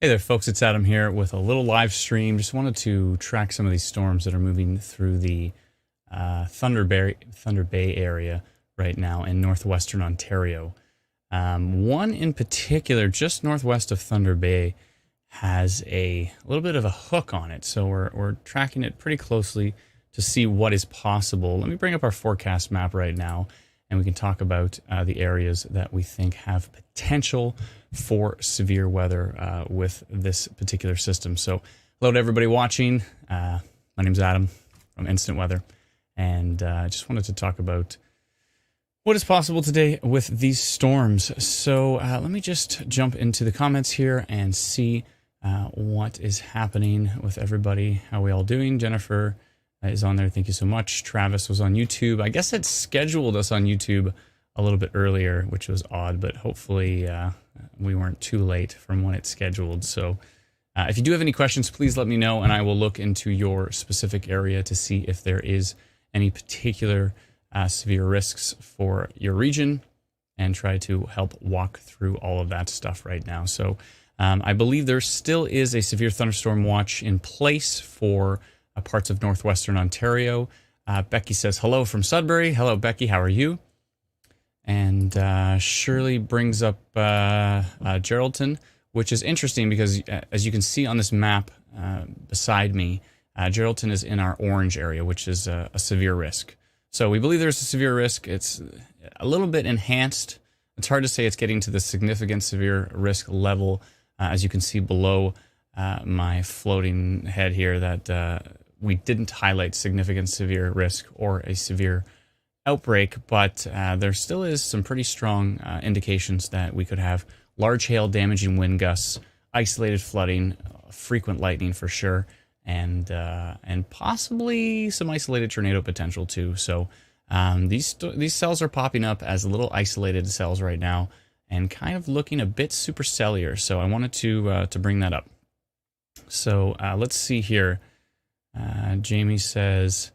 Hey there, folks. It's Adam here with a little live stream. Just wanted to track some of these storms that are moving through the Thunder Bay area right now in northwestern Ontario. One in particular, just northwest of Thunder Bay, has a little bit of a hook on it. So we're tracking it pretty closely to see what is possible. Let me bring up our forecast map right now, and we can talk about the areas that we think have potential for severe weather with this particular system. So hello to everybody watching. My name's Adam from Instant Weather, and I just wanted to talk about what is possible today with these storms. So let me just jump into the comments here and see what is happening with everybody. How are we all doing? Jennifer is on there. Thank you so much. Travis was on YouTube. I guess it scheduled us on YouTube a little bit earlier, which was odd, but hopefully we weren't too late from when it's scheduled. So if you do have any questions, please let me know, and I will look into your specific area to see if there is any particular severe risks for your region and try to help walk through all of that stuff right now. So I believe there still is a severe thunderstorm watch in place for parts of northwestern Ontario. Becky says hello from Sudbury. Hello, Becky. How are you? And Shirley brings up Geraldton, which is interesting because as you can see on this map beside me, Geraldton is in our orange area, which is a severe risk. So we believe there's a severe risk. It's a little bit enhanced. It's hard to say it's getting to the significant severe risk level. As you can see below my floating head here, that we didn't highlight significant severe risk or a severe outbreak, but there still is some pretty strong indications that we could have large hail, damaging wind gusts, isolated flooding, frequent lightning for sure, and possibly some isolated tornado potential too. So these cells are popping up as little isolated cells right now, and kind of looking a bit supercellular. So I wanted to bring that up. So let's see here. Jamie says,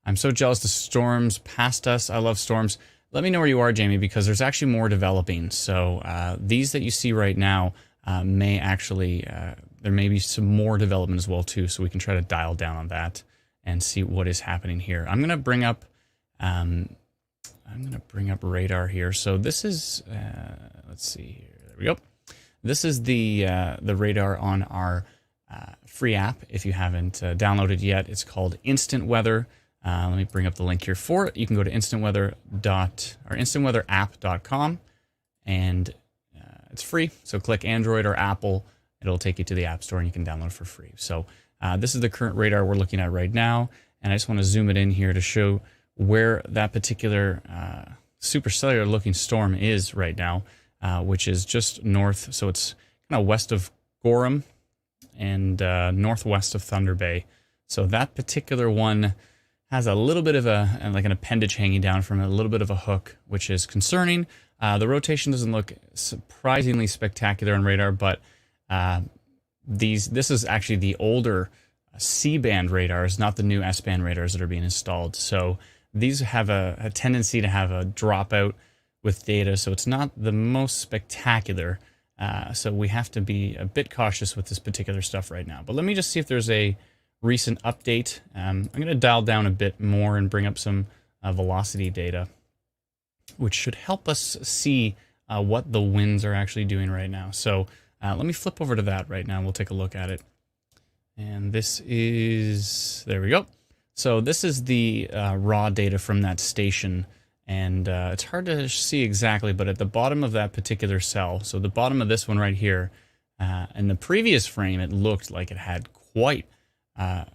I'm so jealous the storms passed us. I love storms. Let me know where you are, Jamie, because there's actually more developing. So these that you see right now may actually, there may be some more development as well too. So we can try to dial down on that and see what is happening here. I'm going to bring up radar here. So this is, let's see here. There we go. This is the radar on our free app. If you haven't downloaded yet, it's called Instant Weather. Let me bring up the link here for it. You can go to instantweatherapp.com, and it's free. So click Android or Apple. It'll take you to the App Store, and you can download it for free. So this is the current radar we're looking at right now, and I just want to zoom it in here to show where that particular supercellular looking storm is right now, which is just north. So it's kind of west of Gorham and northwest of Thunder Bay. So that particular one has a little bit of like an appendage hanging down from a little bit of a hook, which is concerning. The rotation doesn't look surprisingly spectacular on radar, but this is actually the older C-band radars, not the new S-band radars that are being installed. So these have a tendency to have a dropout with data, so it's not the most spectacular. So we have to be a bit cautious with this particular stuff right now. But let me just see if there's a recent update. I'm going to dial down a bit more and bring up some velocity data, which should help us see what the winds are actually doing right now. So let me flip over to that right now. We'll take a look at it. And this is, there we go. So this is the raw data from that station. And it's hard to see exactly, but at the bottom of that particular cell, so the bottom of this one right here, in the previous frame, it looked like it had quite kind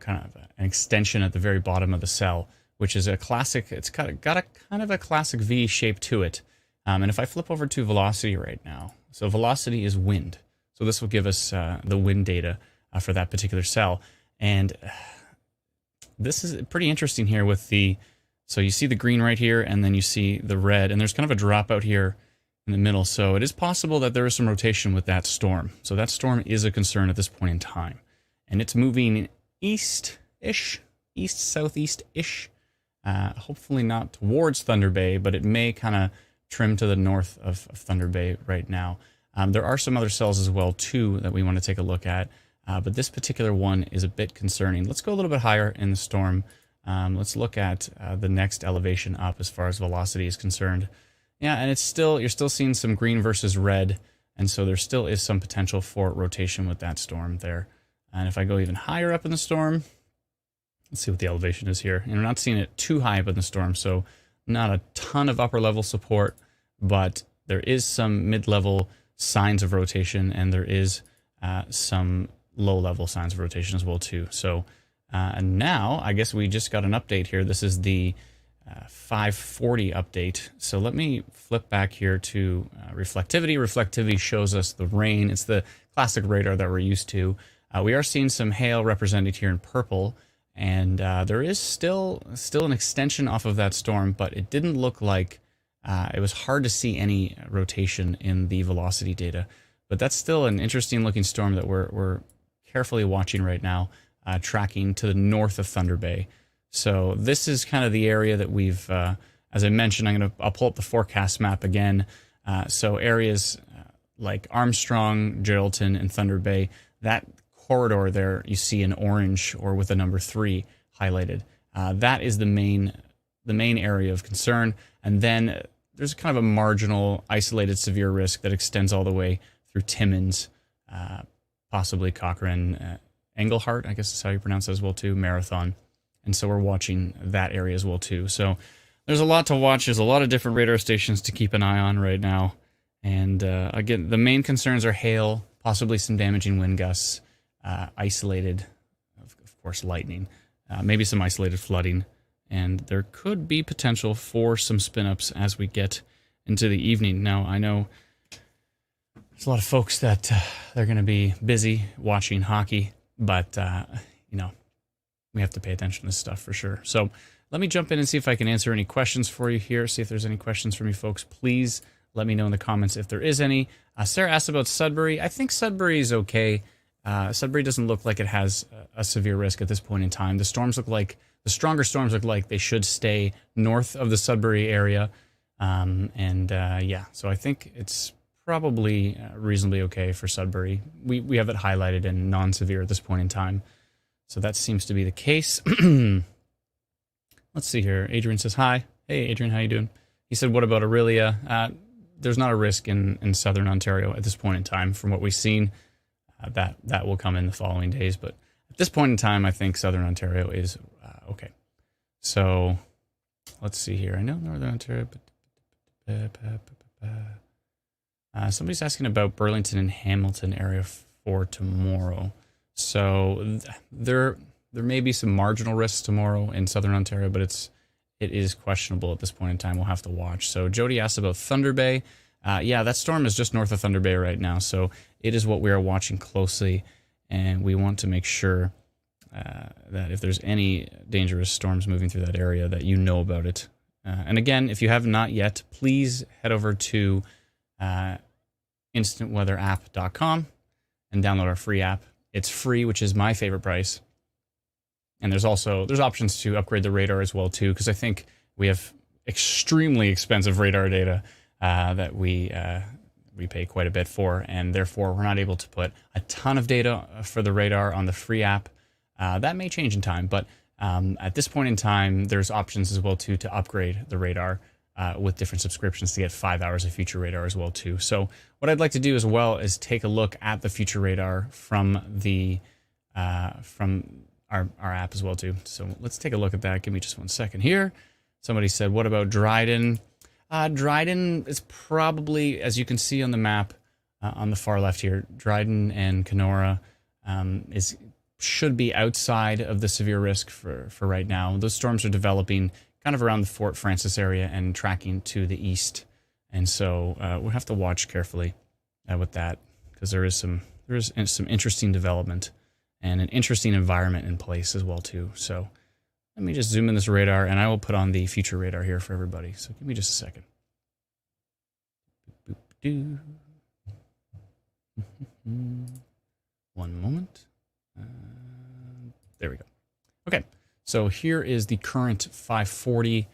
of an extension at the very bottom of the cell, which is a classic. It's got a kind of a classic V shape to it. And if I flip over to velocity right now, so velocity is wind. So this will give us the wind data for that particular cell. And this is pretty interesting here with so you see the green right here, and then you see the red, and there's kind of a dropout here in the middle. So it is possible that there is some rotation with that storm. So that storm is a concern at this point in time. And it's moving east-ish, east-southeast-ish. Hopefully not towards Thunder Bay, but it may kind of trim to the north of Thunder Bay right now. There are some other cells as well too that we want to take a look at, but this particular one is a bit concerning. Let's go a little bit higher in the storm. Let's look at the next elevation up as far as velocity is concerned. Yeah, and you're still seeing some green versus red, and so there still is some potential for rotation with that storm there. And if I go even higher up in the storm, let's see what the elevation is here. And we're not seeing it too high up in the storm, so not a ton of upper level support, but there is some mid-level signs of rotation, and there is some low-level signs of rotation as well too. So and now I guess we just got an update here. This is the 540 update. So let me flip back here to reflectivity. Reflectivity shows us the rain. It's the classic radar that we're used to. We are seeing some hail represented here in purple, and there is still an extension off of that storm, but it didn't look like it was hard to see any rotation in the velocity data. But that's still an interesting looking storm that we're carefully watching right now, tracking to the north of Thunder Bay. So this is kind of the area that we've, as I mentioned, I'll pull up the forecast map again. So areas like Armstrong, Geraldton, and Thunder Bay, that corridor there you see in orange or with the number 3 highlighted. That is the main area of concern. And then there's kind of a marginal, isolated severe risk that extends all the way through Timmins, possibly Cochrane, Englehart, I guess is how you pronounce it as well too, Marathon. And so we're watching that area as well too. So there's a lot to watch. There's a lot of different radar stations to keep an eye on right now. And again, the main concerns are hail, possibly some damaging wind gusts, isolated, of course, lightning, maybe some isolated flooding. And there could be potential for some spin-ups as we get into the evening. Now, I know there's a lot of folks that they're going to be busy watching hockey, but, we have to pay attention to this stuff for sure. So let me jump in and see if I can answer any questions for you here. See if there's any questions from you folks. Please let me know in the comments if there is any. Sarah asked about Sudbury. I think Sudbury is okay. Sudbury doesn't look like it has a severe risk at this point in time. The stronger storms look like they should stay north of the Sudbury area. So I think it's probably reasonably okay for Sudbury. We have it highlighted in non-severe at this point in time. So that seems to be the case. Let's see here. Adrian says, hi. Hey, Adrian, how you doing? He said, what about Aurelia? There's not a risk in southern Ontario at this point in time from what we've seen. That will come in the following days. But at this point in time, I think southern Ontario is okay. So let's see here. I know northern Ontario, but somebody's asking about Burlington and Hamilton area for tomorrow. So there may be some marginal risks tomorrow in southern Ontario, but it is questionable at this point in time. We'll have to watch. So Jody asked about Thunder Bay. Yeah, that storm is just north of Thunder Bay right now. So it is what we are watching closely, and we want to make sure that if there's any dangerous storms moving through that area, that you know about it. And again, if you have not yet, please head over to instantweatherapp.com and download our free app. It's free, which is my favorite price. And there's options to upgrade the radar as well too, because I think we have extremely expensive radar data that we pay quite a bit for, and therefore we're not able to put a ton of data for the radar on the free app. That may change in time, but at this point in time, there's options as well too to upgrade the radar with different subscriptions to get 5 hours of future radar as well too. So what I'd like to do as well is take a look at the future radar from our app as well too. So let's take a look at that. Give me just 1 second here. Somebody said, what about Dryden? Dryden is probably, as you can see on the map on the far left here, Dryden and Kenora should be outside of the severe risk for right now. Those storms are developing kind of around the Fort Francis area and tracking to the east. And so we'll have to watch carefully with that, because there is some interesting development and an interesting environment in place as well too. So let me just zoom in this radar, and I will put on the future radar here for everybody. So give me just a second. One moment. There we go. Okay, so here is the current 5:40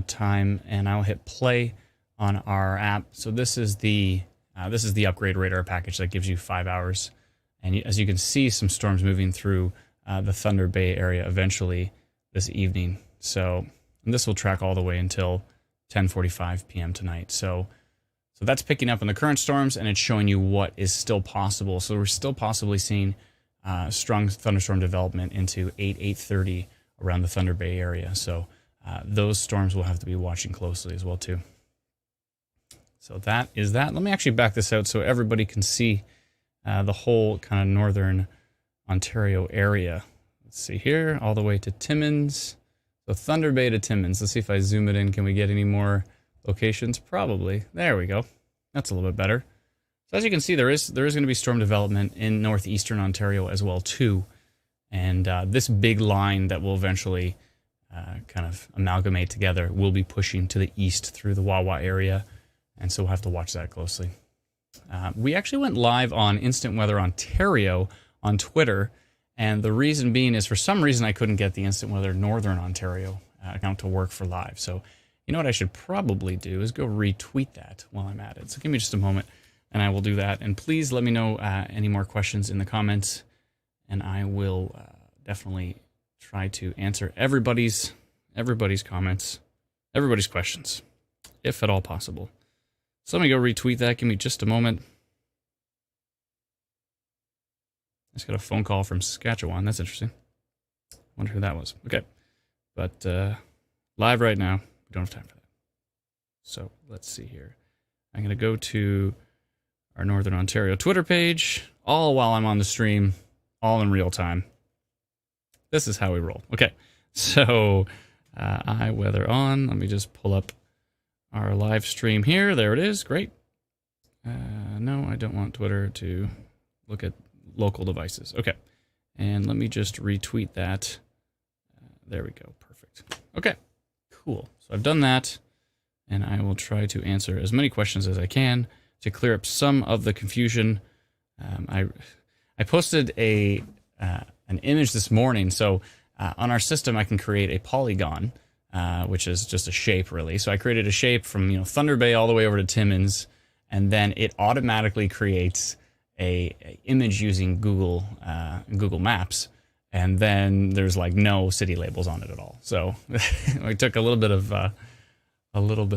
time, and I'll hit play on our app. So this is the This is the upgrade radar package that gives you 5 hours. And as you can see, some storms moving through the Thunder Bay area eventually this evening. So this will track all the way until 10:45 p.m. tonight. So that's picking up on the current storms, and it's showing you what is still possible. So we're still possibly seeing strong thunderstorm development into 8:30 around the Thunder Bay area. So those storms we'll have to be watching closely as well too. So that is that. Let me actually back this out so everybody can see the whole kind of northern Ontario area. Let's see here, all the way to Timmins. So Thunder Bay to Timmins. Let's see if I zoom it in. Can we get any more locations? Probably. There we go. That's a little bit better. So as you can see, there is going to be storm development in northeastern Ontario as well too. And this big line that will eventually kind of amalgamate together will be pushing to the east through the Wawa area. And so we'll have to watch that closely. We actually went live on Instant Weather Ontario on Twitter. And the reason being is for some reason I couldn't get the Instant Weather Northern Ontario account to work for live. So you know what I should probably do is go retweet that while I'm at it. So give me just a moment and I will do that. And please let me know any more questions in the comments. And I will definitely try to answer everybody's comments, everybody's questions, if at all possible. So let me go retweet that. Give me just a moment. I just got a phone call from Saskatchewan. That's interesting. Wonder who that was. Okay. But live right now. We don't have time for that. So let's see here. I'm going to go to our Northern Ontario Twitter page, all while I'm on the stream, all in real time. This is how we roll. Okay. So iWeather on. Let me just pull up our live stream here. There it is. Great. No, I don't want Twitter to look at local devices. Okay. And let me just retweet that. There we go. Perfect. Okay. Cool. So I've done that, and I will try to answer as many questions as I can to clear up some of the confusion. I posted an image this morning. So on our system, I can create a polygon, which is just a shape, really. So I created a shape from Thunder Bay all the way over to Timmins, and then it automatically creates a image using Google Maps, and then there's like no city labels on it at all. So I took a little bit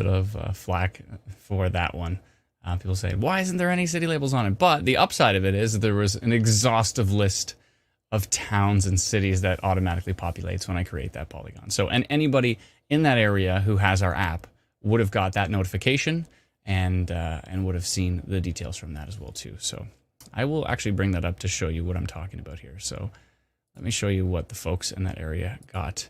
of flack for that one. People say, why isn't there any city labels on it? But the upside of it is that there was an exhaustive list of towns and cities that automatically populates when I create that polygon. So, and anybody in that area who has our app would have got that notification and would have seen the details from that as well too. So I will actually bring that up to show you what I'm talking about here. So let me show you what the folks in that area got.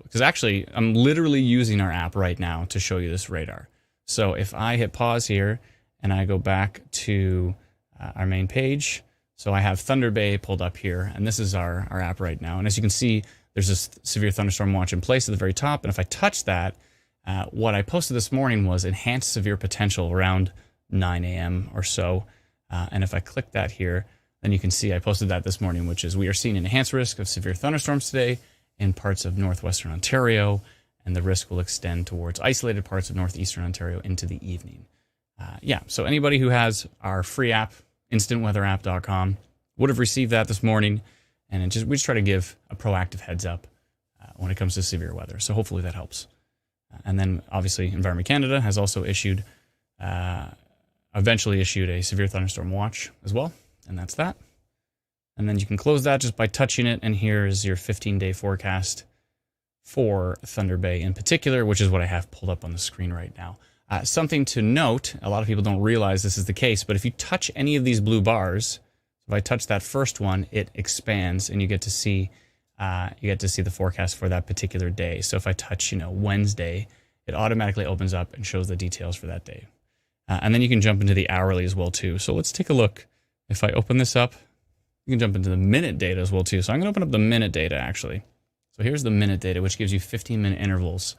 Because actually, I'm literally using our app right now to show you this radar. So if I hit pause here and I go back to our main page, so I have Thunder Bay pulled up here, and this is our app right now. And as you can see, there's this severe thunderstorm watch in place at the very top. And if I touch that, what I posted this morning was enhanced severe potential around 9 a.m. or so. And if I click that here, then you can see I posted that this morning, which is we are seeing an enhanced risk of severe thunderstorms today in parts of northwestern Ontario, and the risk will extend towards isolated parts of northeastern Ontario into the evening. So anybody who has our free app, instantweatherapp.com, would have received that this morning, and we just try to give a proactive heads up when it comes to severe weather. So hopefully that helps. And then obviously Environment Canada has also eventually issued a severe thunderstorm watch as well, and that's that. And then you can close that just by touching it, and here is your 15-day forecast for Thunder Bay in particular, which is what I have pulled up on the screen right now. Something to note, a lot of people don't realize this is the case, but if you touch any of these blue bars, if I touch that first one, it expands and you get to see the forecast for that particular day. So if I touch, Wednesday, it automatically opens up and shows the details for that day. And then you can jump into the hourly as well too. So let's take a look. If I open this up, you can jump into the minute data as well too. So I'm going to open up the minute data actually. So here's the minute data, which gives you 15-minute intervals.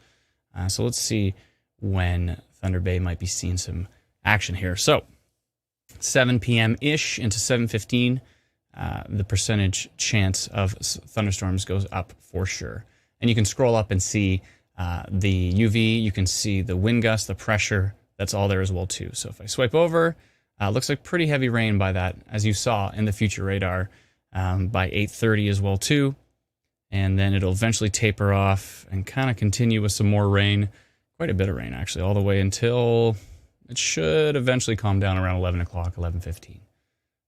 So let's see when Thunder Bay might be seeing some action here. So 7 p.m.-ish into 7:15, the percentage chance of thunderstorms goes up for sure. And you can scroll up and see the UV, you can see the wind gust, the pressure, that's all there as well too. So if I swipe over, Looks like pretty heavy rain by that, as you saw in the future radar, by 8:30 as well too. And then it'll eventually taper off and kind of continue with some more rain. Quite a bit of rain, actually, all the way until it should eventually calm down around 11 o'clock, 11:15.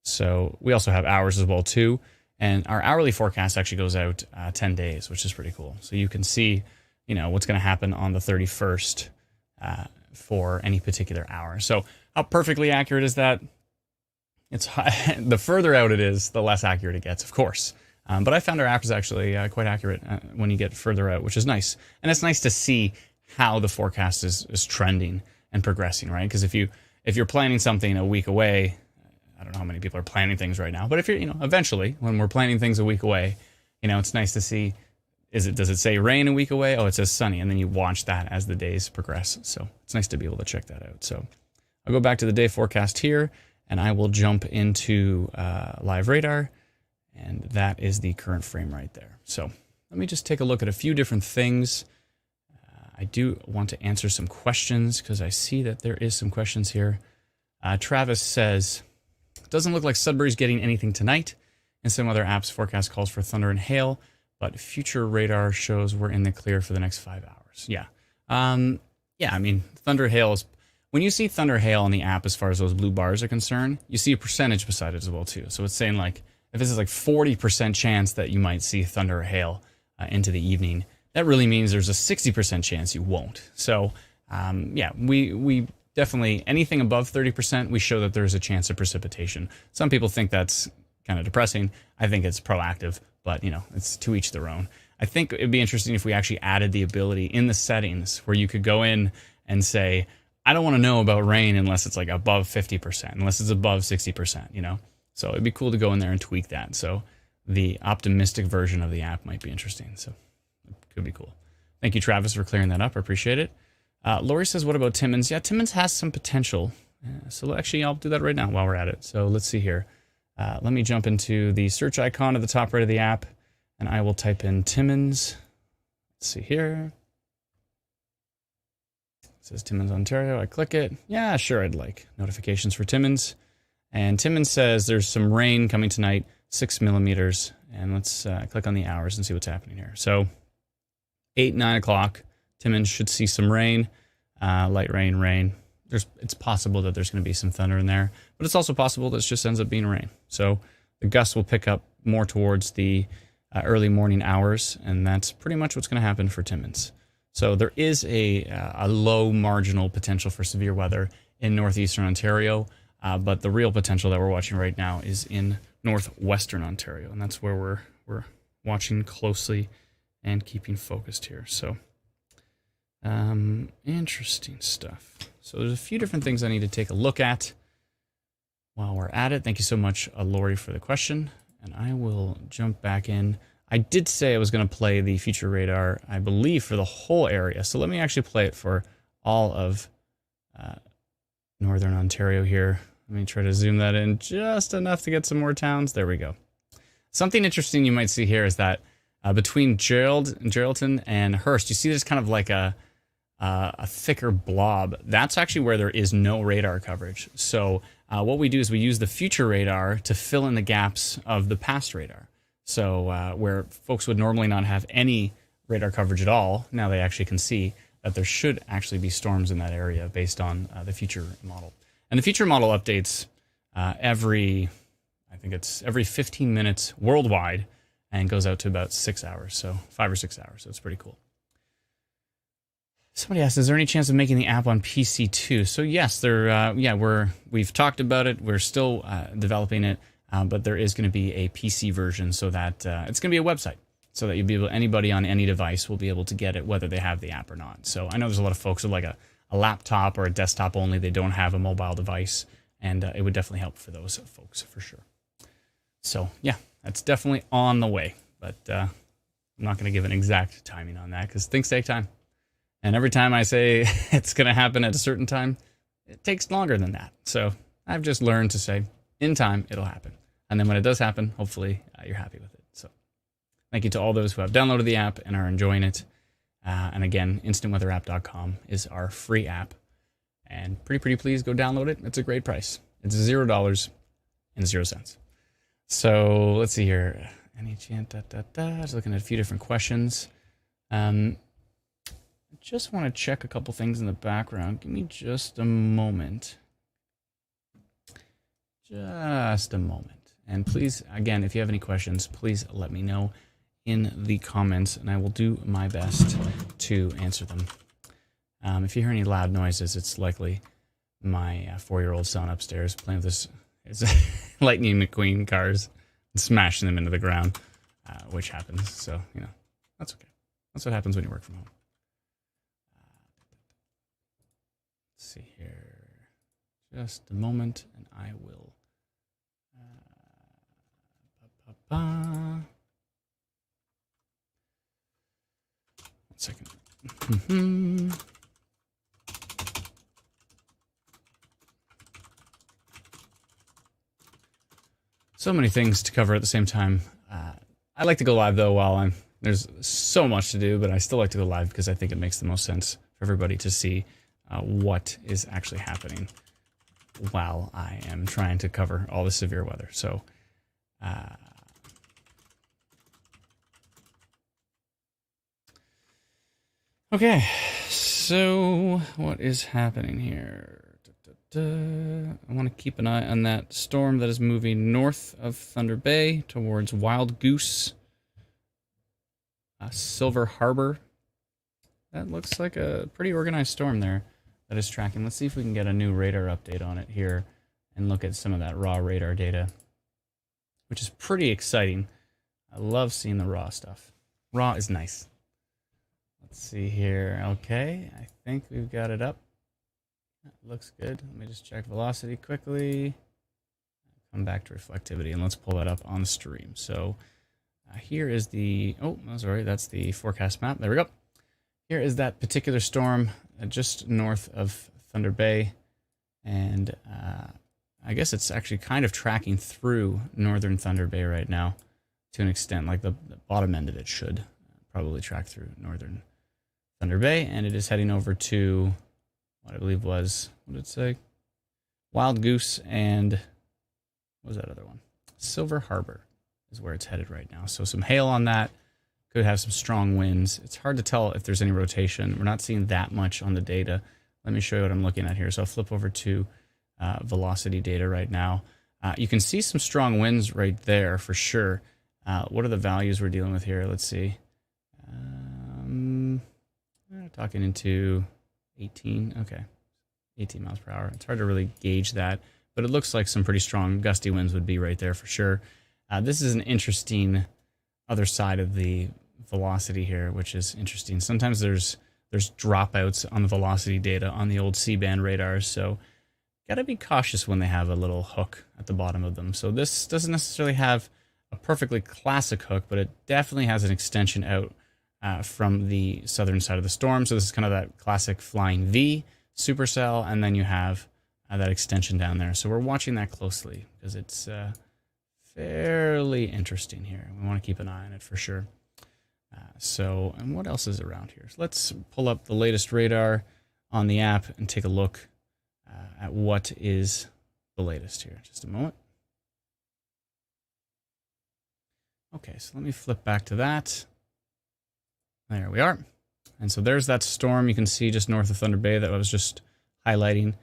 So we also have hours as well too. And our hourly forecast actually goes out 10 days, which is pretty cool. So you can see, what's going to happen on the 31st for any particular hour. So how perfectly accurate is that? It's the further out it is, the less accurate it gets, of course. But I found our app is actually quite accurate when you get further out, which is nice. And it's nice to see how the forecast is trending and progressing, right? Because if you're planning something a week away, I don't know how many people are planning things right now, but if you're, eventually when we're planning things a week away, it's nice to see, does it say rain a week away? Oh, it says sunny. And then you watch that as the days progress. So it's nice to be able to check that out. So I'll go back to the day forecast here and I will jump into live radar. And that is the current frame right there. So let me just take a look at a few different things. I do want to answer some questions because I see that there is some questions here. Travis says, doesn't look like Sudbury's getting anything tonight. And some other apps forecast calls for thunder and hail, but future radar shows we're in the clear for the next 5 hours. Yeah. I mean, thunder hail is, when you see thunder hail in the app, as far as those blue bars are concerned, you see a percentage beside it as well too. So it's saying like, if this is like 40% chance that you might see thunder or hail into the evening, that really means there's a 60% chance you won't. So we definitely, anything above 30%, we show that there's a chance of precipitation. Some people think that's kind of depressing. I think it's proactive, but it's to each their own. I think it'd be interesting if we actually added the ability in the settings where you could go in and say, I don't want to know about rain unless it's like above 50%, unless it's above 60%, So it'd be cool to go in there and tweak that. So the optimistic version of the app might be interesting. So it could be cool. Thank you, Travis, for clearing that up. I appreciate it. Lori says, what about Timmins? Yeah, Timmins has some potential. So actually, I'll do that right now while we're at it. So let's see here. Let me jump into the search icon at the top right of the app, and I will type in Timmins. Let's see here. It says Timmins, Ontario. I click it. Yeah, sure, I'd like notifications for Timmins. And Timmins says there's some rain coming tonight, 6 millimeters. And let's click on the hours and see what's happening here. So 8, 9 o'clock. Timmins should see some rain, light rain, rain. It's possible that there's going to be some thunder in there, but it's also possible that it just ends up being rain. So the gusts will pick up more towards the early morning hours, and that's pretty much what's going to happen for Timmins. So there is a low marginal potential for severe weather in northeastern Ontario, but the real potential that we're watching right now is in northwestern Ontario, and that's where we're watching closely and keeping focused here. So interesting stuff. So there's a few different things I need to take a look at while we're at it. Thank you so much, Lori, for the question. And I will jump back in. I did say I was going to play the future radar, I believe, for the whole area. So let me actually play it for all of northern Ontario here. Let me try to zoom that in just enough to get some more towns. There we go. Something interesting you might see here is that between Geraldton and Hearst, you see there's kind of like a thicker blob. That's actually where there is no radar coverage. So what we do is we use the future radar to fill in the gaps of the past radar. So where folks would normally not have any radar coverage at all, now they actually can see that there should actually be storms in that area based on the future model. And the future model updates every 15 minutes worldwide and goes out to about 6 hours, so 5 or 6 hours. So it's pretty cool. Somebody asked, is there any chance of making the app on PC too? So yes, we've talked about it. We're still developing it, but there is going to be a PC version so that it's going to be a website so that anybody on any device will be able to get it whether they have the app or not. So I know there's a lot of folks with like a laptop or a desktop only. They don't have a mobile device, and it would definitely help for those folks for sure. So yeah, that's definitely on the way, but I'm not going to give an exact timing on that because things take time. And every time I say it's going to happen at a certain time, it takes longer than that. So I've just learned to say, in time, it'll happen. And then when it does happen, hopefully you're happy with it. So thank you to all those who have downloaded the app and are enjoying it. And again, instantweatherapp.com is our free app. And pretty please go download it. It's a great price. It's $0.00. So let's see here. Any chance? Just looking at a few different questions. Just want to check a couple things in the background. Give me just a moment. Just a moment. And please, again, if you have any questions, please let me know in the comments, and I will do my best to answer them. If you hear any loud noises, it's likely my 4-year-old son upstairs playing with his Lightning McQueen cars and smashing them into the ground, which happens. So, you know, that's okay. That's what happens when you work from home. Let's see here. Just a moment, and I will. One second. So many things to cover at the same time. I like to go live though while there's so much to do, but I still like to go live because I think it makes the most sense for everybody to see what is actually happening while I am trying to cover all the severe weather. So, okay, so what is happening here? I want to keep an eye on that storm that is moving north of Thunder Bay towards Wild Goose, Silver Harbor. That looks like a pretty organized storm there that is tracking. Let's see if we can get a new radar update on it here and look at some of that raw radar data, which is pretty exciting. I love seeing the raw stuff. Raw is nice. Let's see here. Okay, I think we've got it up. That looks good. Let me just check velocity quickly. Come back to reflectivity, and let's pull that up on the stream. So here is the, sorry, that's the forecast map. There we go. Here is that particular storm just north of Thunder Bay, and I guess it's actually kind of tracking through northern Thunder Bay right now to an extent. Like the bottom end of it should probably track through northern Thunder Bay, and it is heading over to what I believe was, what did it say? Wild Goose and what was that other one? Silver Harbor is where it's headed right now. So some hail on that. Could have some strong winds. It's hard to tell if there's any rotation. We're not seeing that much on the data. Let me show you what I'm looking at here. So I'll flip over to velocity data right now. You can see some strong winds right there for sure. What are the values we're dealing with here? Let's see. Talking into 18. Okay. 18 miles per hour. It's hard to really gauge that, but it looks like some pretty strong gusty winds would be right there for sure. This is an interesting other side of the velocity here, which is interesting. Sometimes there's dropouts on the velocity data on the old C-band radars, so gotta be cautious when they have a little hook at the bottom of them. So this doesn't necessarily have a perfectly classic hook, but it definitely has an extension out from the southern side of the storm. So this is kind of that classic flying V supercell, and then you have that extension down there. So we're watching that closely because it's fairly interesting here. We want to keep an eye on it for sure. And what else is around here? So let's pull up the latest radar on the app and take a look at what is the latest here. Just a moment. Okay, so let me flip back to that. There we are. And so there's that storm you can see just north of Thunder Bay that I was just highlighting.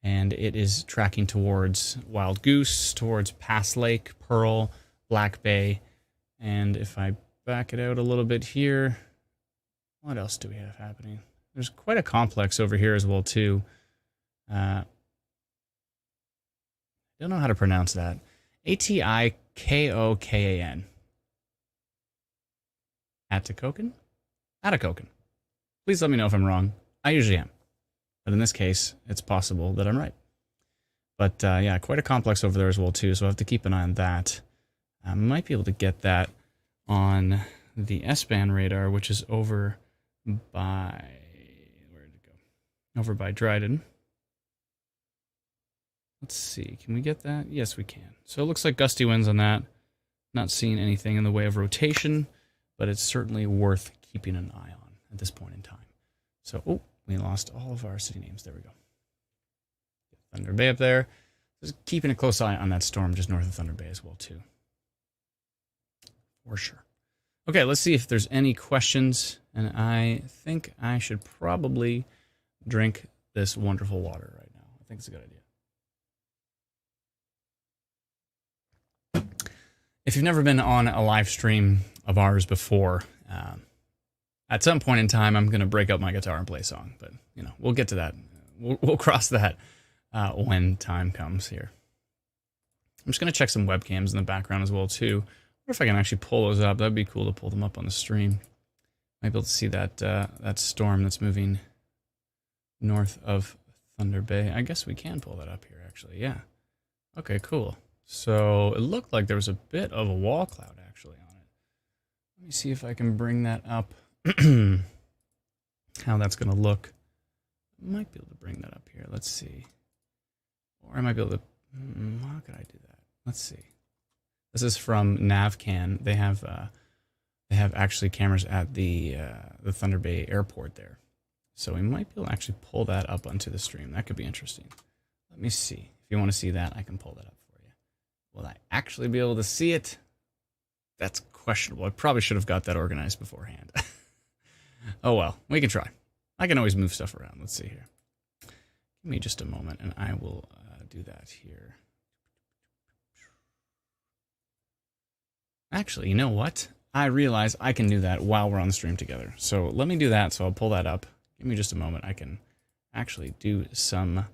And it is tracking towards Wild Goose, towards Pass Lake, Pearl, Black Bay. And if I back it out a little bit here, what else do we have happening? There's quite a complex over here as well, too. I don't know how to pronounce that. Atikokan. Atikokan? Atikokan. Please let me know if I'm wrong. I usually am. But in this case, it's possible that I'm right. But yeah, quite a complex over there as well, too. So I have to keep an eye on that. I might be able to get that on the S-band radar, which is over by... Where did it go? Over by Dryden. Let's see. Can we get that? Yes, we can. So it looks like gusty winds on that. Not seeing anything in the way of rotation, but it's certainly worth keeping an eye on at this point in time. So, we lost all of our city names. There we go. Thunder Bay up there. Just keeping a close eye on that storm just north of Thunder Bay as well, too. For sure. Okay, let's see if there's any questions. And I think I should probably drink this wonderful water right now. I think it's a good idea. If you've never been on a live stream of ours before, at some point in time, I'm going to break out my guitar and play a song. But, you know, we'll get to that. We'll cross that when time comes here. I'm just going to check some webcams in the background as well, too. Or if I can actually pull those up, that'd be cool to pull them up on the stream. Might be able to see that that storm that's moving north of Thunder Bay. I guess we can pull that up here, actually. Yeah. Okay, cool. So it looked like there was a bit of a wall cloud actually on it. Let me see if I can bring that up. How that's going to look. I might be able to bring that up here. Let's see. Or I might be able to... how could I do that? Let's see. This is from NavCan. They have actually cameras at the Thunder Bay airport there. So we might be able to actually pull that up onto the stream. That could be interesting. Let me see. If you want to see that, I can pull that up for you. Will I actually be able to see it? That's questionable. I probably should have got that organized beforehand. Oh well, we can try. I can always move stuff around. Let's see here. Give me just a moment and I will do that here. Actually, you know what? I realize I can do that while we're on the stream together. So let me do that. So I'll pull that up. Give me just a moment. I can actually do some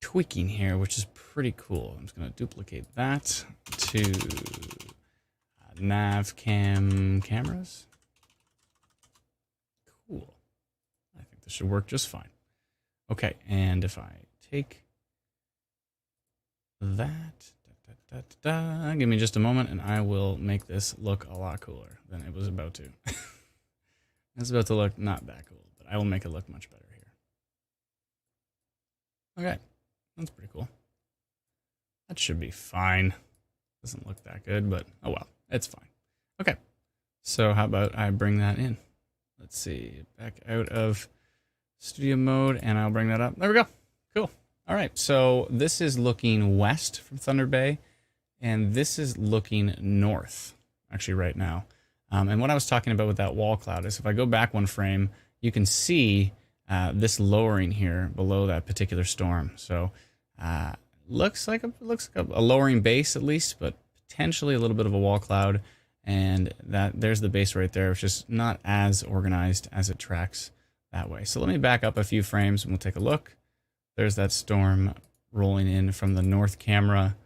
tweaking here, which is pretty cool. I'm just going to duplicate that to NavCam cameras. Cool. I think this should work just fine. Okay, and if I take that, give me just a moment, and I will make this look a lot cooler than it was about to. It's about to look not that cool, but I will make it look much better here. Okay, that's pretty cool. That should be fine. Doesn't look that good, but oh well, it's fine. Okay, so how about I bring that in? Let's see, back out of studio mode, and I'll bring that up. There we go. Cool. All right, so this is looking west from Thunder Bay, and this is looking north, actually right now. And what I was talking about with that wall cloud is if I go back one frame, you can see this lowering here below that particular storm. So looks like a lowering base at least, but potentially a little bit of a wall cloud. And there's the base right there, which is not as organized as it tracks that way. So let me back up a few frames and we'll take a look. There's that storm rolling in from the north camera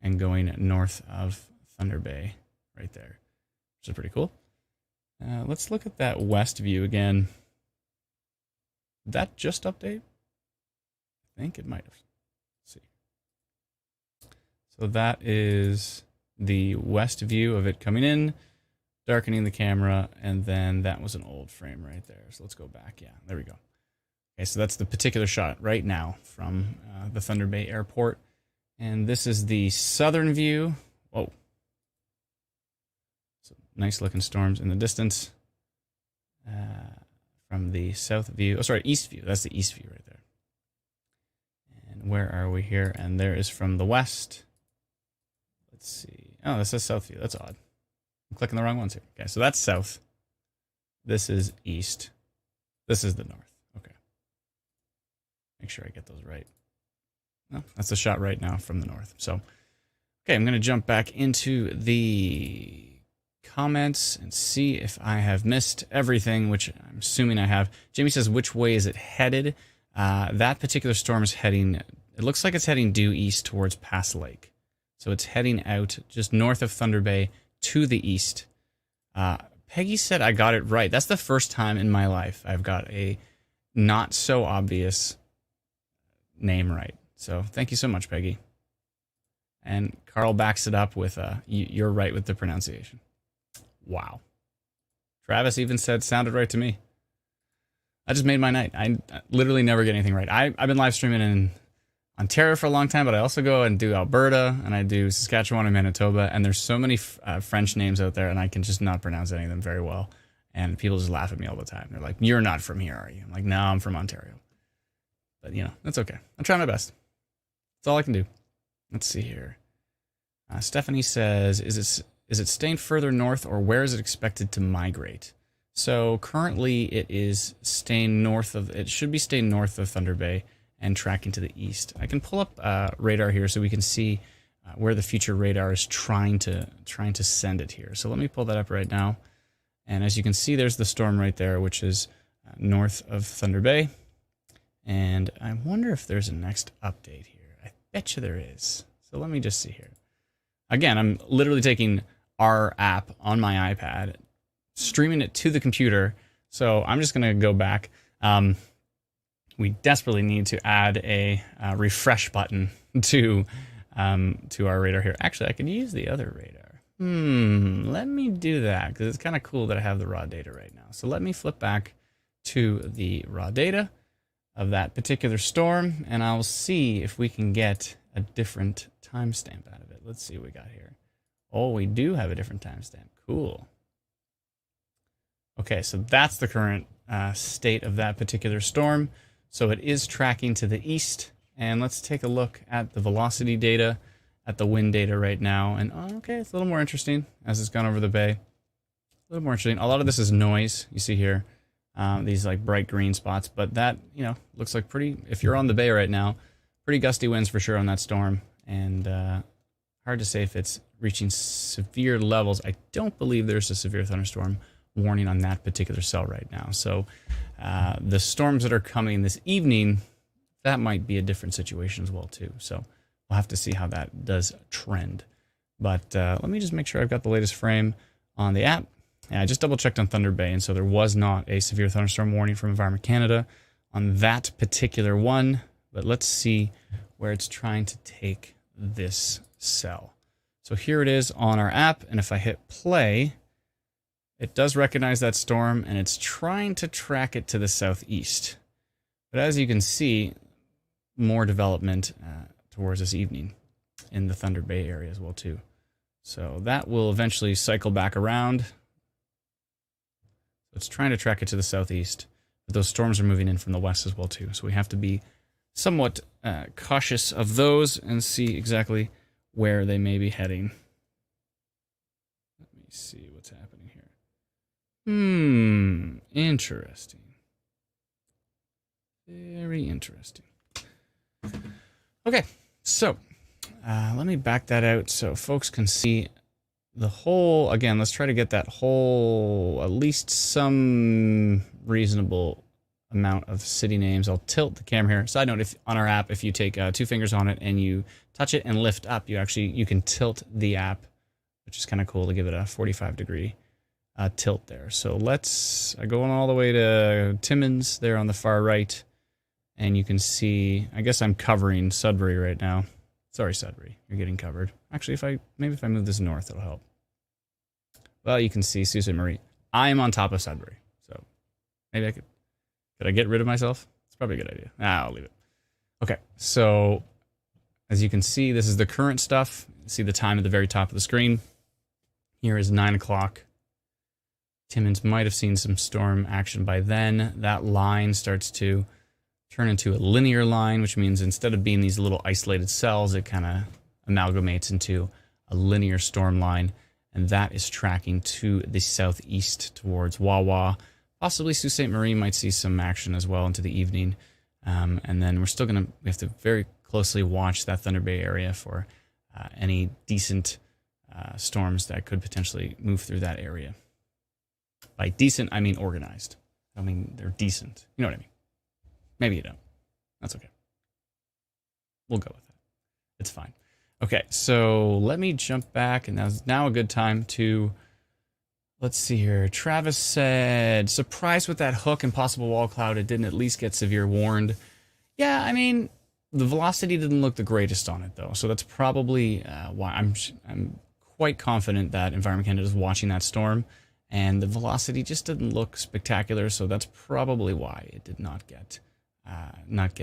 and going north of Thunder Bay right there, which is pretty cool. Let's look at that west view again. Did that just update? I think it might have. Let's see. So that is the west view of it coming in, darkening the camera, and then that was an old frame right there. So let's go back. Yeah, there we go. Okay, so that's the particular shot right now from the Thunder Bay airport. And this is the southern view. Whoa. So nice looking storms in the distance. From the south view. Oh, sorry, east view. That's the east view right there. And where are we here? And there is from the west. Let's see. Oh, this says south view. That's odd. I'm clicking the wrong ones here. Okay, so that's south. This is east. This is the north. Okay. Make sure I get those right. No, that's the shot right now from the north. So, okay, I'm going to jump back into the comments and see if I have missed everything, which I'm assuming I have. Jamie says, which way is it headed? That particular storm is heading, it looks like it's heading due east towards Pass Lake. So it's heading out just north of Thunder Bay to the east. Peggy said I got it right. That's the first time in my life I've got a not so obvious name right. So thank you so much, Peggy. And Carl backs it up with, you're right with the pronunciation. Wow. Travis even said, sounded right to me. I just made my night. I literally never get anything right. I've been live streaming in Ontario for a long time, but I also go and do Alberta, and I do Saskatchewan and Manitoba, and there's so many French names out there, and I can just not pronounce any of them very well. And people just laugh at me all the time. They're like, you're not from here, are you? I'm like, no, I'm from Ontario. But, you know, that's okay. I'm trying my best. That's all I can do. Let's see here. Stephanie says, is it staying further north, or where is it expected to migrate? So currently it is staying north of, it should be staying north of Thunder Bay and tracking to the east. I can pull up radar here so we can see where the future radar is trying to send it here. So let me pull that up right now. And as you can see, there's the storm right there, which is north of Thunder Bay. And I wonder if there's a next update here. I bet you there is. So let me just see here. Again, I'm literally taking our app on my iPad, streaming it to the computer. So I'm just going to go back. We desperately need to add a refresh button to our radar here. Actually, I could use the other radar. Let me do that because it's kind of cool that I have the raw data right now. So let me flip back to the raw data of that particular storm, and I'll see if we can get a different timestamp out of it. Let's see what we got here. Oh, we do have a different timestamp. Cool. Okay, so that's the current state of that particular storm. So it is tracking to the east. And let's take a look at the velocity data, at the wind data right now. And okay, it's a little more interesting as it's gone over the bay. A little more interesting. A lot of this is noise, you see here. These like bright green spots. But that, you know, looks like pretty, if you're on the bay right now, pretty gusty winds for sure on that storm. And hard to say if it's reaching severe levels. I don't believe there's a severe thunderstorm warning on that particular cell right now. So the storms that are coming this evening, that might be a different situation as well too. So we'll have to see how that does trend. But let me just make sure I've got the latest frame on the app. And I just double checked on Thunder Bay, and so there was not a severe thunderstorm warning from Environment Canada on that particular one. But let's see where it's trying to take this cell. So here it is on our app, and if I hit play, it does recognize that storm, and it's trying to track it to the southeast. But as you can see, more development towards this evening in the Thunder Bay area as well too. So that will eventually cycle back around. It's trying to track it to the southeast, but those storms are moving in from the west as well too. So we have to be somewhat cautious of those and see exactly where they may be heading. Let me see what's happening here. Interesting. Very interesting. Okay, so let me back that out so folks can see the whole. Again, let's try to get that whole, at least some reasonable amount of city names. I'll tilt the camera here. Side note, if on our app, if you take 2 fingers on it and you touch it and lift up, you can tilt the app, which is kind of cool to give it a 45-degree tilt there. So let's go all the way to Timmins there on the far right. And you can see, I guess I'm covering Sudbury right now. Sorry, Sudbury, you're getting covered. Actually, maybe if I move this north, it'll help. Well, you can see Sault Ste. Marie. I am on top of Sudbury, so maybe I could I get rid of myself? It's probably a good idea. I'll leave it. Okay, so as you can see, this is the current stuff. See the time at the very top of the screen. Here is 9 o'clock. Timmins might have seen some storm action by then. That line starts to turn into a linear line, which means instead of being these little isolated cells, it kind of amalgamates into a linear storm line, and that is tracking to the southeast towards Wawa. Possibly Sault Ste. Marie might see some action as well into the evening, and then we have to very closely watch that Thunder Bay area for any decent storms that could potentially move through that area. By decent, I mean organized. I mean they're decent. You know what I mean? Maybe you don't. That's okay. We'll go with that. It's fine. Okay, so let me jump back, and now a good time to, let's see here. Travis said, surprised with that hook and possible wall cloud. It didn't at least get severe warned. Yeah, I mean, the velocity didn't look the greatest on it, though. So that's probably why I'm quite confident that Environment Canada is watching that storm, and the velocity just didn't look spectacular. So that's probably why it did not get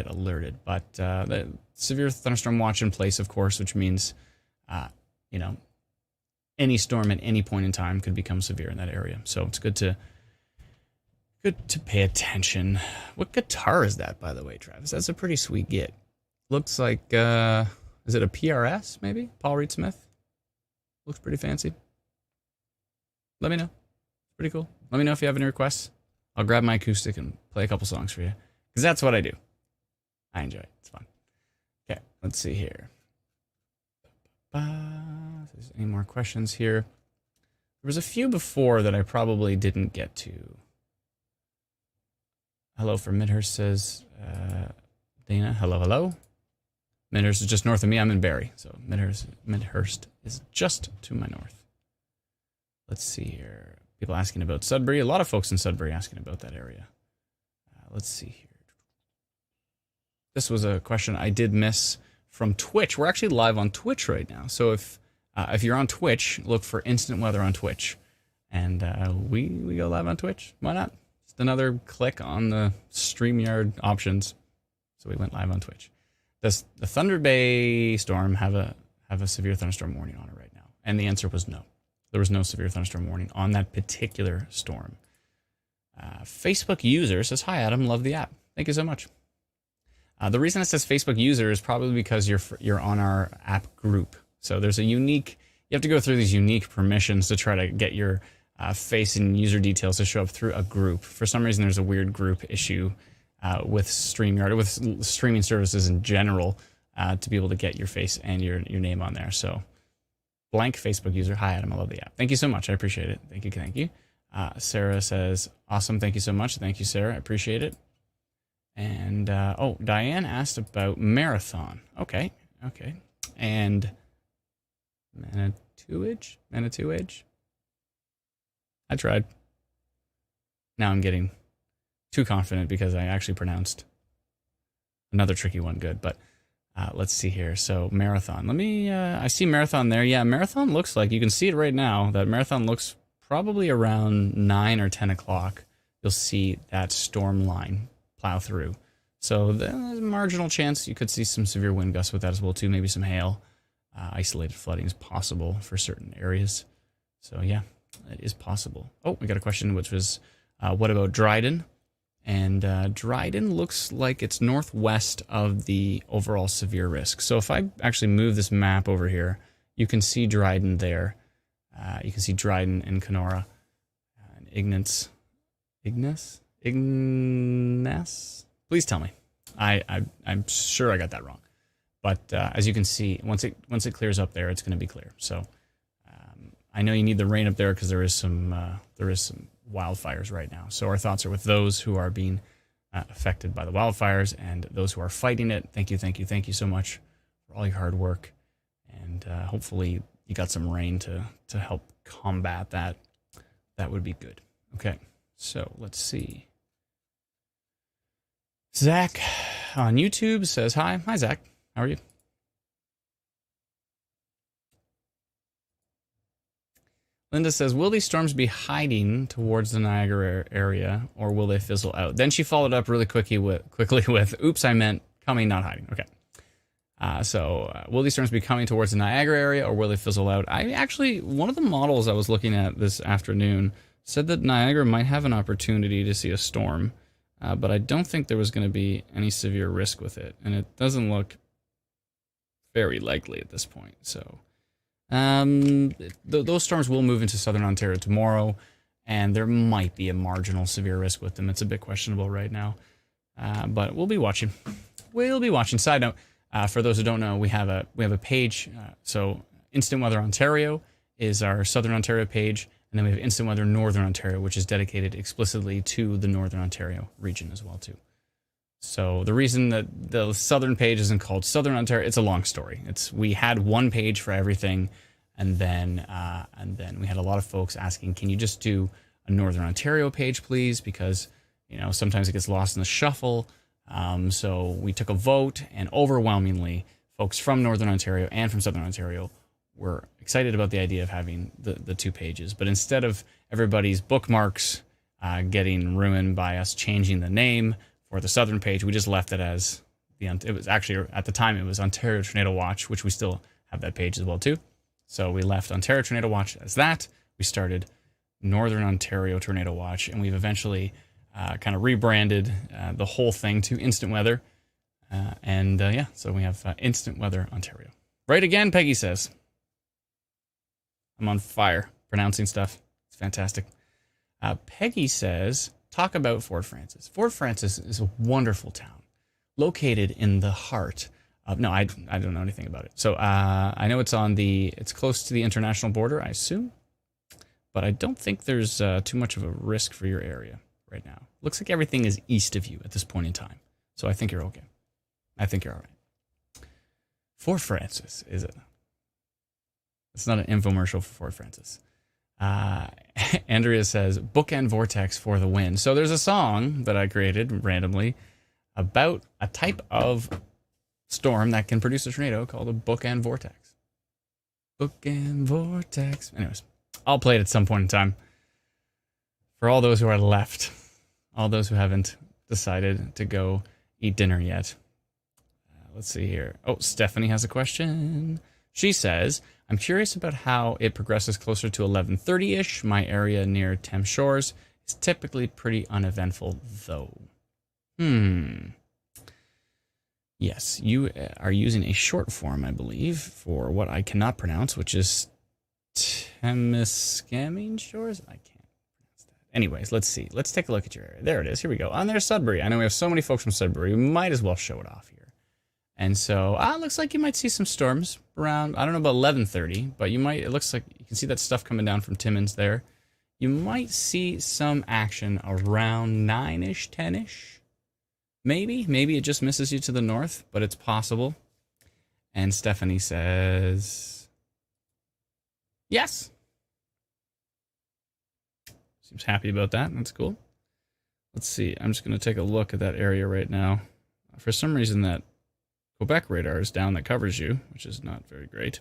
alerted. But the severe thunderstorm watch in place, of course, which means, any storm at any point in time could become severe in that area. So it's good to pay attention. What guitar is that, by the way, Travis? That's a pretty sweet get. Looks like, I Is it a PRS, maybe? Paul Reed Smith? Looks pretty fancy. Let me know. Pretty cool. Let me know if you have any requests. I'll grab my acoustic and play a couple songs for you. Because that's what I do. I enjoy it. It's fun. Okay, let's see here. If there's any more questions here. There was a few before that I probably didn't get to. Hello from Midhurst, says Dana. Hello, hello. Midhurst is just north of me. I'm in Barrie. So Midhurst is just to my north. Let's see here. People asking about Sudbury. A lot of folks in Sudbury asking about that area. Let's see here. This was a question I did miss from Twitch. We're actually live on Twitch right now. So if you're on Twitch, look for Instant Weather on Twitch. And we go live on Twitch. Why not? Just another click on the StreamYard options. So we went live on Twitch. Does the Thunder Bay storm have a severe thunderstorm warning on it right now? And the answer was no. There was no severe thunderstorm warning on that particular storm. Facebook user says, "Hi Adam, love the app. Thank you so much." The reason it says Facebook user is probably because you're on our app group. So there's you have to go through these unique permissions to try to get your face and user details to show up through a group. For some reason, there's a weird group issue with StreamYard, with streaming services in general, to be able to get your face and your name on there. So blank Facebook user. Hi Adam, I love the app. Thank you so much. I appreciate it. Thank you. Sarah says, awesome. Thank you so much. Thank you, Sarah. I appreciate it. And Diane asked about marathon. Okay. And Manitouage. I tried. Now I'm getting too confident because I actually pronounced another tricky one good. But let's see here. So marathon. I see marathon there. Yeah, marathon looks like, you can see it right now, that marathon looks probably around 9 or 10 o'clock. You'll see that storm line plow through. So there's a marginal chance you could see some severe wind gusts with that as well too. Maybe some hail. Isolated flooding is possible for certain areas. So yeah, it is possible. Oh, we got a question which was, what about Dryden? And Dryden looks like it's northwest of the overall severe risk. So if I actually move this map over here, you can see Dryden there. You can see Dryden and Kenora. And Ignace? Please tell me. I'm sure I got that wrong. But as you can see, once it clears up there, it's going to be clear. So I know you need the rain up there because there is some wildfires right now. So our thoughts are with those who are being affected by the wildfires and those who are fighting it. Thank you so much for all your hard work. And hopefully you got some rain to help combat that. That would be good. Okay, so let's see. Zach on YouTube says, hi. Hi, Zach. How are you? Linda says, will these storms be hiding towards the Niagara area, or will they fizzle out? Then she followed up really quickly with, oops, I meant coming, not hiding. Okay. So will these storms be coming towards the Niagara area, or will they fizzle out? One of the models I was looking at this afternoon said that Niagara might have an opportunity to see a storm, but I don't think there was going to be any severe risk with it, and it doesn't look very likely at this point. So those storms will move into southern Ontario tomorrow, and there might be a marginal severe risk with them. It's a bit questionable right now, but we'll be watching. Side note, for those who don't know, we have a page. So Instant Weather Ontario is our southern Ontario page, and then we have Instant Weather Northern Ontario, which is dedicated explicitly to the Northern Ontario region as well too. So the reason that the southern page isn't called Southern Ontario, it's a long story. We had one page for everything, and then we had a lot of folks asking, can you just do a Northern Ontario page, please? Because sometimes it gets lost in the shuffle. So we took a vote, and overwhelmingly, folks from Northern Ontario and from Southern Ontario were excited about the idea of having the two pages. But instead of everybody's bookmarks getting ruined by us changing the name for the southern page, we just left it as it was actually, at the time, it was Ontario Tornado Watch, which we still have that page as well too. So we left Ontario Tornado Watch as that. We started Northern Ontario Tornado Watch, and we've eventually kind of rebranded the whole thing to Instant Weather. So we have Instant Weather Ontario. Right again, Peggy says. I'm on fire pronouncing stuff. It's fantastic. Peggy says, talk about Fort Frances. Fort Frances is a wonderful town located in the heart of, no, I don't know anything about it. So I know it's close to the international border, I assume. But I don't think there's too much of a risk for your area right now. Looks like everything is east of you at this point in time. So I think you're okay. I think you're all right. Fort Frances, is it? It's not an infomercial for Fort Frances. Andrea says, bookend vortex for the win. So there's a song that I created randomly about a type of storm that can produce a tornado called a bookend vortex. Bookend vortex. Anyways, I'll play it at some point in time. For all those who are left, all those who haven't decided to go eat dinner yet. Let's see here. Oh, Stephanie has a question. She says, I'm curious about how it progresses closer to 11:30-ish. My area near Thames Shores is typically pretty uneventful, though. Yes, you are using a short form, I believe, for what I cannot pronounce, which is Temiskaming Shores? I can't pronounce that. Anyways, let's see. Let's take a look at your area. There it is. Here we go. And there's Sudbury. I know we have so many folks from Sudbury. We might as well show it off here. And so, it looks like you might see some storms around, I don't know about 11:30, but it looks like you can see that stuff coming down from Timmins there. You might see some action around 9-ish, 10-ish. Maybe it just misses you to the north, but it's possible. And Stephanie says, yes. Seems happy about that. That's cool. Let's see. I'm just going to take a look at that area right now. For some reason, that Quebec radar is down that covers you, which is not very great.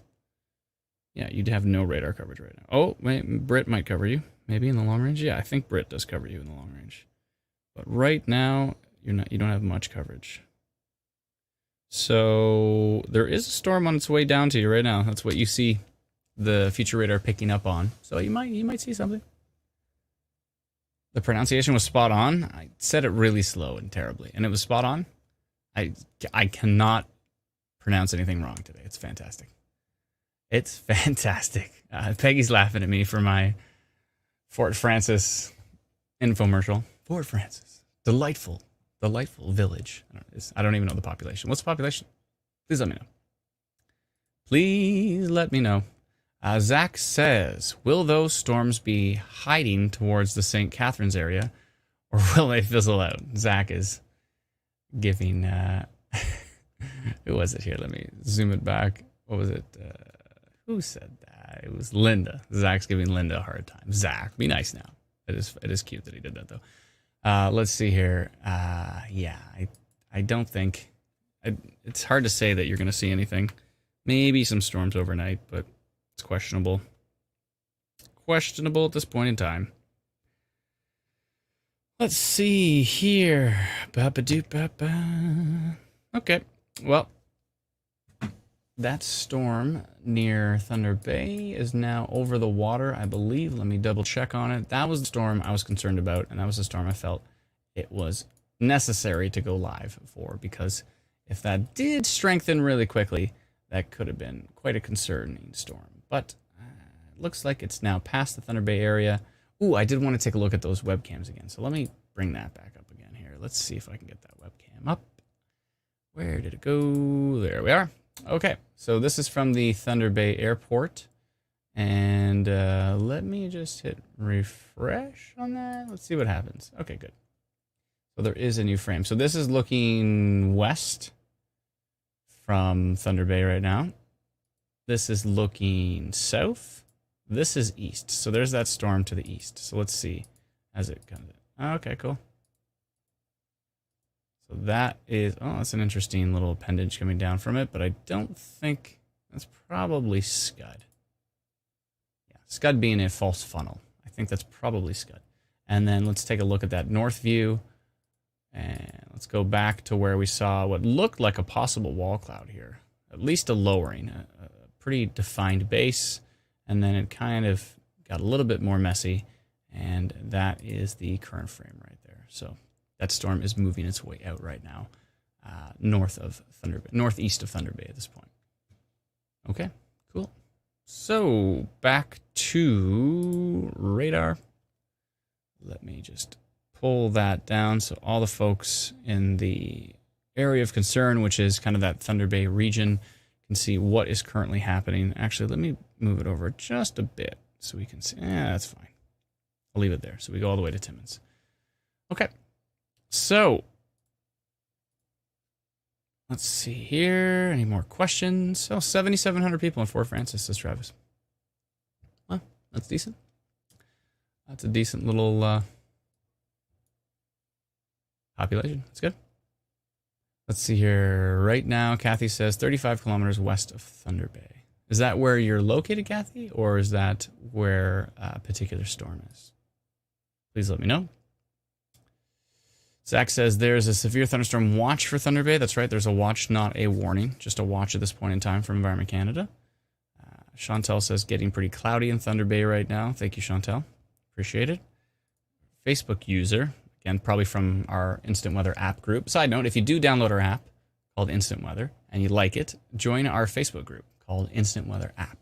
Yeah, you'd have no radar coverage right now. Oh, wait, Brit might cover you. Maybe in the long range? Yeah, I think Brit does cover you in the long range. But right now, you don't have much coverage. So there is a storm on its way down to you right now. That's what you see the future radar picking up on. So you might see something. The pronunciation was spot on. I said it really slow and terribly, and it was spot on. I cannot pronounce anything wrong today. It's fantastic. It's fantastic. Peggy's laughing at me for my Fort Frances infomercial. Fort Frances. Delightful village. I don't even know the population. What's the population? Please let me know. Please let me know. Zach says, will those storms be hiding towards the St. Catharines area, or will they fizzle out? Zach is giving, who was it here? Let me zoom it back. What was it? Who said that? It was Linda. Zach's giving Linda a hard time. Zach, be nice now. It is cute that he did that, though. Let's see here. Yeah, I don't think, it's hard to say that you're going to see anything. Maybe some storms overnight, but it's questionable. Questionable at this point in time. Let's see here. Ba-ba-doo-ba-ba. Okay, well, that storm near Thunder Bay is now over the water, I believe. Let me double check on it. That was the storm I was concerned about, and that was the storm I felt it was necessary to go live for, because if that did strengthen really quickly, that could have been quite a concerning storm. But it looks like it's now past the Thunder Bay area. Ooh, I did want to take a look at those webcams again. So let me bring that back up again here. Let's see if I can get that webcam up. Where did it go? There we are. Okay, so this is from the Thunder Bay Airport. And let me just hit refresh on that. Let's see what happens. Okay, good. So there is a new frame. So this is looking west from Thunder Bay right now. This is looking south. This is east. So there's that storm to the east. So let's see as it comes in. Okay, cool. So that is, that's an interesting little appendage coming down from it, but I don't think, that's probably Scud. Yeah, Scud being a false funnel. I think that's probably Scud. And then let's take a look at that north view. And let's go back to where we saw what looked like a possible wall cloud here. At least a lowering, a pretty defined base. And then it kind of got a little bit more messy. And that is the current frame right there. So that storm is moving its way out right now, northeast of Thunder Bay at this point. Okay, cool. So back to radar. Let me just pull that down so all the folks in the area of concern, which is kind of that Thunder Bay region, can see what is currently happening. Actually, let me move it over just a bit so we can see. That's fine. I'll leave it there. So we go all the way to Timmins. Okay. So let's see here. Any more questions? Oh, 7,700 people in Fort Francis, says Travis. Well, that's decent. That's a decent little population. That's good. Let's see here. Right now, Kathy says 35 kilometers west of Thunder Bay. Is that where you're located, Kathy? Or is that where a particular storm is? Please let me know. Zach says there's a severe thunderstorm watch for Thunder Bay. That's right. There's a watch, not a warning. Just a watch at this point in time from Environment Canada. Chantel says getting pretty cloudy in Thunder Bay right now. Thank you, Chantel. Appreciate it. Facebook user, again, probably from our Instant Weather app group. Side note, if you do download our app called Instant Weather and you like it, join our Facebook group called Instant Weather app.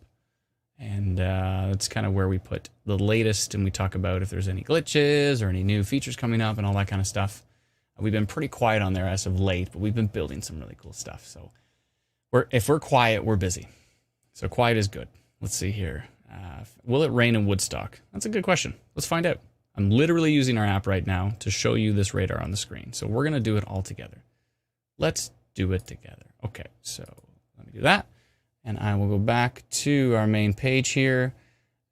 And that's kind of where we put the latest, and we talk about if there's any glitches or any new features coming up and all that kind of stuff. We've been pretty quiet on there as of late, but we've been building some really cool stuff. So if we're quiet, we're busy. So quiet is good. Let's see here. Will it rain in Woodstock? That's a good question. Let's find out. I'm literally using our app right now to show you this radar on the screen. So we're going to do it all together. Let's do it together. Okay, so let me do that. And I will go back to our main page here.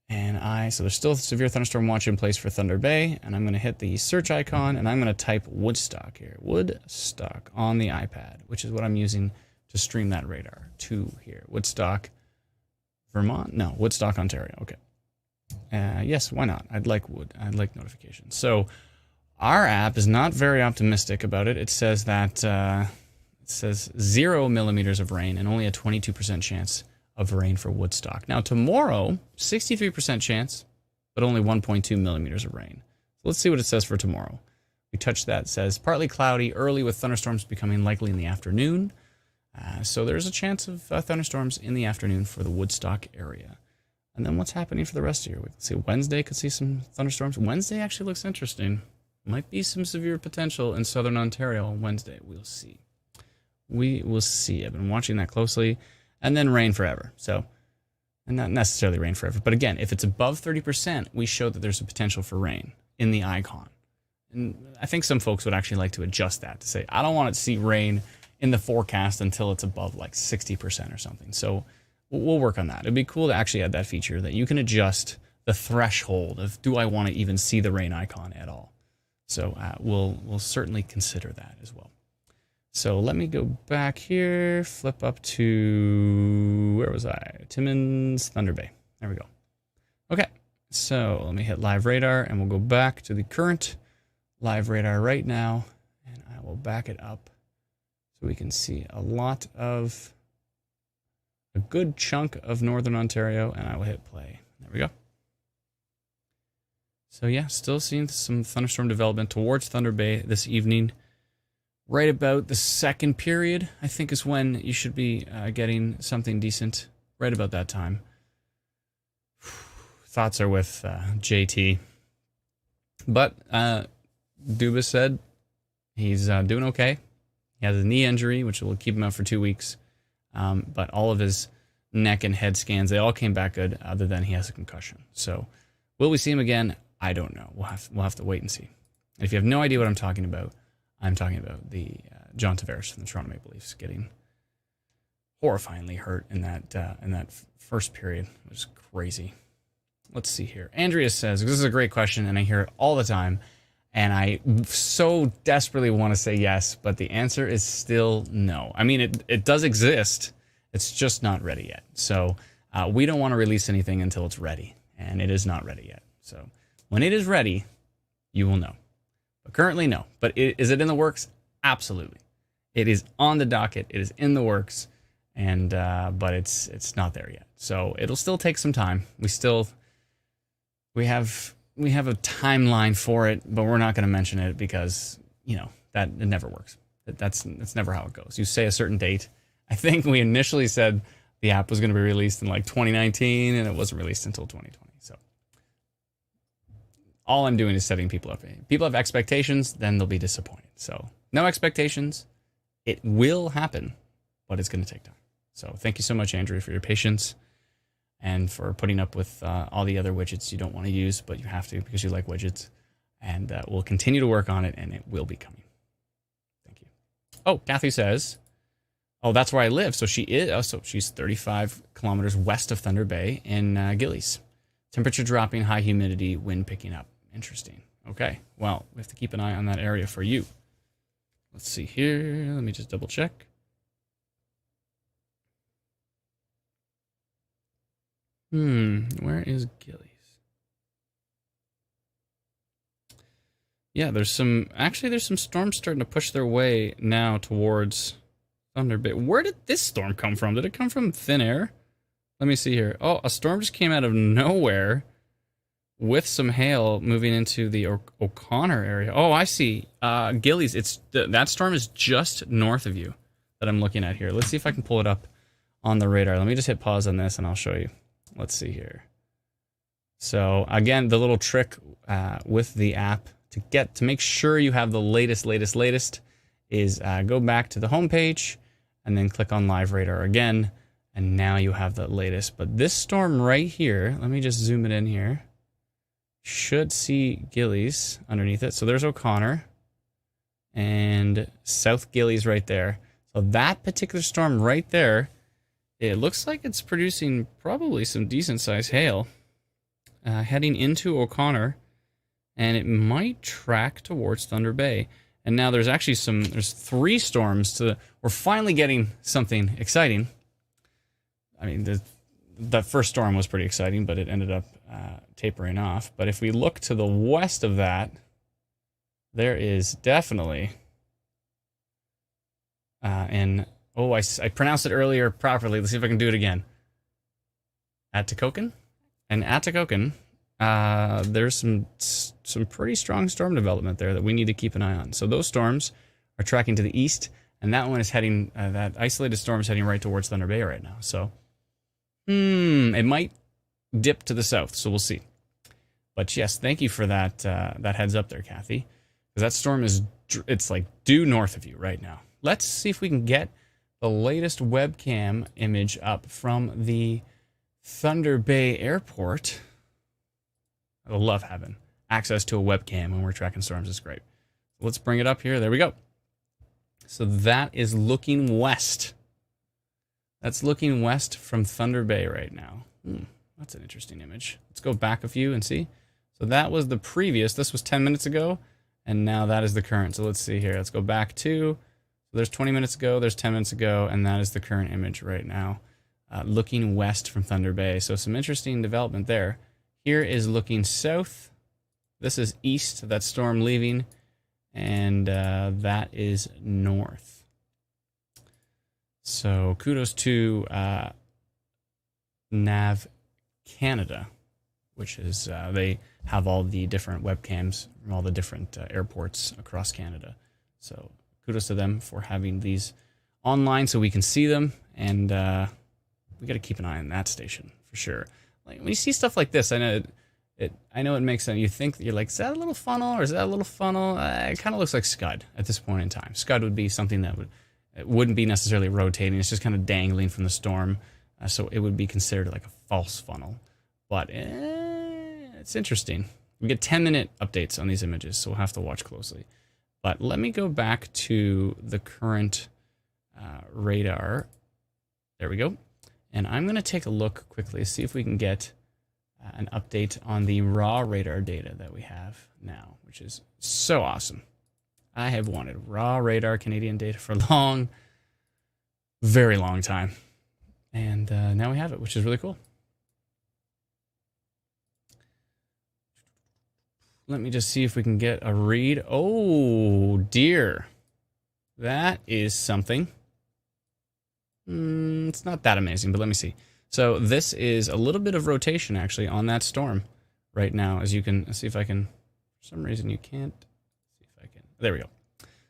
And so there's still a severe thunderstorm watch in place for Thunder Bay. And I'm going to hit the search icon and I'm going to type Woodstock here. Woodstock on the iPad, which is what I'm using to stream that radar to here. Woodstock, Vermont? No, Woodstock, Ontario. Okay. Yes, why not? I'd like notifications. So our app is not very optimistic about it. It says that it says 0 millimeters of rain and only a 22% chance of rain for Woodstock. Now tomorrow, 63% chance, but only 1.2 millimeters of rain. So let's see what it says for tomorrow. We touch that. It says partly cloudy, early with thunderstorms becoming likely in the afternoon. So there's a chance of thunderstorms in the afternoon for the Woodstock area. And then what's happening for the rest of the year? We can see Wednesday could see some thunderstorms. Wednesday actually looks interesting. Might be some severe potential in southern Ontario on Wednesday. We'll see. We will see. I've been watching that closely. And then rain forever. So, and not necessarily rain forever. But again, if it's above 30%, we show that there's a potential for rain in the icon. And I think some folks would actually like to adjust that to say, I don't want to see rain in the forecast until it's above like 60% or something. So we'll work on that. It'd be cool to actually add that feature that you can adjust the threshold of do I want to even see the rain icon at all. So we'll certainly consider that as well. So let me go back here, flip up to, where was I? Timmins, Thunder Bay. There we go. Okay, so let me hit live radar and we'll go back to the current live radar right now. And I will back it up so we can see a good chunk of northern Ontario, and I will hit play. There we go. So yeah, still seeing some thunderstorm development towards Thunder Bay this evening. Right about the second period, I think, is when you should be getting something decent. Right about that time. Thoughts are with JT. But Dubas said he's doing okay. He has a knee injury, which will keep him out for 2 weeks. But all of his neck and head scans, they all came back good, other than he has a concussion. So will we see him again? I don't know. We'll have to wait and see. And if you have no idea what I'm talking about the John Tavares from the Toronto Maple Leafs getting horrifyingly hurt in that first period. It was crazy. Let's see here. Andrea says, this is a great question, and I hear it all the time, and I so desperately want to say yes, but the answer is still no. I mean, it does exist. It's just not ready yet. So we don't want to release anything until it's ready, and it is not ready yet. So when it is ready, you will know. But currently, no. But is it in the works? Absolutely. It is on the docket. It is in the works, and but it's not there yet. So it'll still take some time. We have a timeline for it, but we're not going to mention it because that it never works. That's never how it goes. You say a certain date. I think we initially said the app was going to be released in like 2019 and it wasn't released until 2020. So all I'm doing is setting people up. If people have expectations, then they'll be disappointed. So no expectations. It will happen, but it's going to take time. So thank you so much, Andrew, for your patience and for putting up with all the other widgets you don't want to use, but you have to because you like widgets. And we'll continue to work on it, and it will be coming. Thank you. Oh, Kathy says, oh, that's where I live. So she is. Oh, so she's 35 kilometers west of Thunder Bay in Gillies. Temperature dropping, high humidity, wind picking up. Interesting. Okay. Well, we have to keep an eye on that area for you. Let's see here. Let me just double check. Where is Gillies? Yeah, there's some storms starting to push their way now towards Thunder Bay. Where did this storm come from? Did it come from thin air? Let me see here. Oh, a storm just came out of nowhere with some hail moving into the O'Connor area. Oh, I see. Gillies, that storm is just north of you that I'm looking at here. Let's see if I can pull it up on the radar. Let me just hit pause on this and I'll show you. Let's see here. So again, the little trick with the app to make sure you have the latest is go back to the home page and then click on live radar again, and now you have the latest. But this storm right here, let me just zoom it in here, should see Gillies underneath it. So there's O'Connor and South Gillies right there. So that particular storm right there, it looks like it's producing probably some decent sized hail heading into O'Connor. And it might track towards Thunder Bay. And now there's actually there's 3 storms we're finally getting something exciting. I mean, that first storm was pretty exciting, but it ended up tapering off. But if we look to the west of that, there is definitely I pronounced it earlier properly. Let's see if I can do it again. Atikokan? And Atikokan, there's some pretty strong storm development there that we need to keep an eye on. So those storms are tracking to the east, and that one is heading, that isolated storm is heading right towards Thunder Bay right now. So, it might dip to the south, so we'll see. But yes, thank you for that heads up there, Kathy. Because that storm it's like due north of you right now. Let's see if we can get the latest webcam image up from the Thunder Bay Airport. I love having access to a webcam when we're tracking storms. It's great. Let's bring it up here. There we go. So that is looking west. That's looking west from Thunder Bay right now. That's an interesting image. Let's go back a few and see. So that was the previous. This was 10 minutes ago, and now that is the current. So let's see here. Let's go back to. So there's 20 minutes ago. There's 10 minutes ago, and that is the current image right now, looking west from Thunder Bay. So some interesting development there. Here is looking south. This is east, that storm leaving, and that is north. So kudos to Nav Canada, which is they have all the different webcams from all the different airports across Canada. So kudos to them for having these online so we can see them, and we got to keep an eye on that station for sure. Like when you see stuff like this, I know it makes sense. You think that you're like, is that a little funnel or is that a little funnel? It kind of looks like Scud at this point in time. Scud would be something that wouldn't be necessarily rotating. It's just kind of dangling from the storm. So it would be considered like a false funnel. But it's interesting. We get 10-minute updates on these images, so we'll have to watch closely. But let me go back to the current radar. There we go. And I'm going to take a look quickly, see if we can get an update on the raw radar data that we have now, which is so awesome. I have wanted raw radar Canadian data for a very long time. And now we have it, which is really cool. Let me just see if we can get a read. Oh, dear. That is something. It's not that amazing, but let me see. So this is a little bit of rotation, actually, on that storm right now. As you can see if I can, for some reason you can't. See if I can. There we go.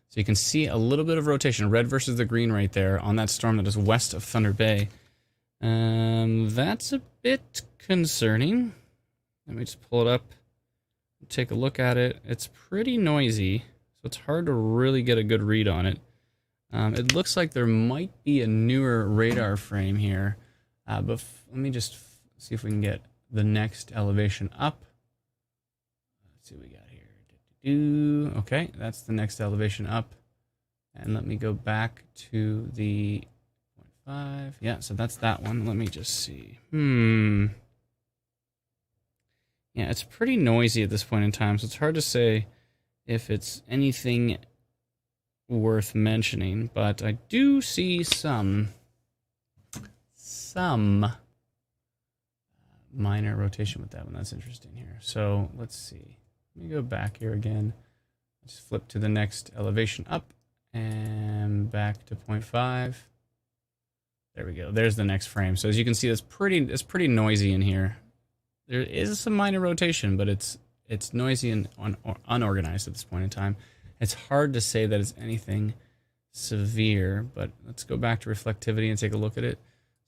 So you can see a little bit of rotation, red versus the green right there on that storm that is west of Thunder Bay. That's a bit concerning. Let me just pull it up, take a look at it. It's pretty noisy, so it's hard to really get a good read on it. It looks like there might be a newer radar frame here, but let me just see if we can get the next elevation up. Let's see what we got here. Okay, that's the next elevation up. And let me go back to the 0.5. Yeah, so that's that one. Let me just see. Yeah, it's pretty noisy at this point in time, so it's hard to say if it's anything worth mentioning, but I do see some minor rotation with that one. That's interesting here. So let's see. Let me go back here again. Just flip to the next elevation up and back to 0.5. There we go. There's the next frame. So as you can see, it's pretty noisy in here. There is some minor rotation, but it's noisy and unorganized at this point in time. It's hard to say that it's anything severe, but let's go back to reflectivity and take a look at it.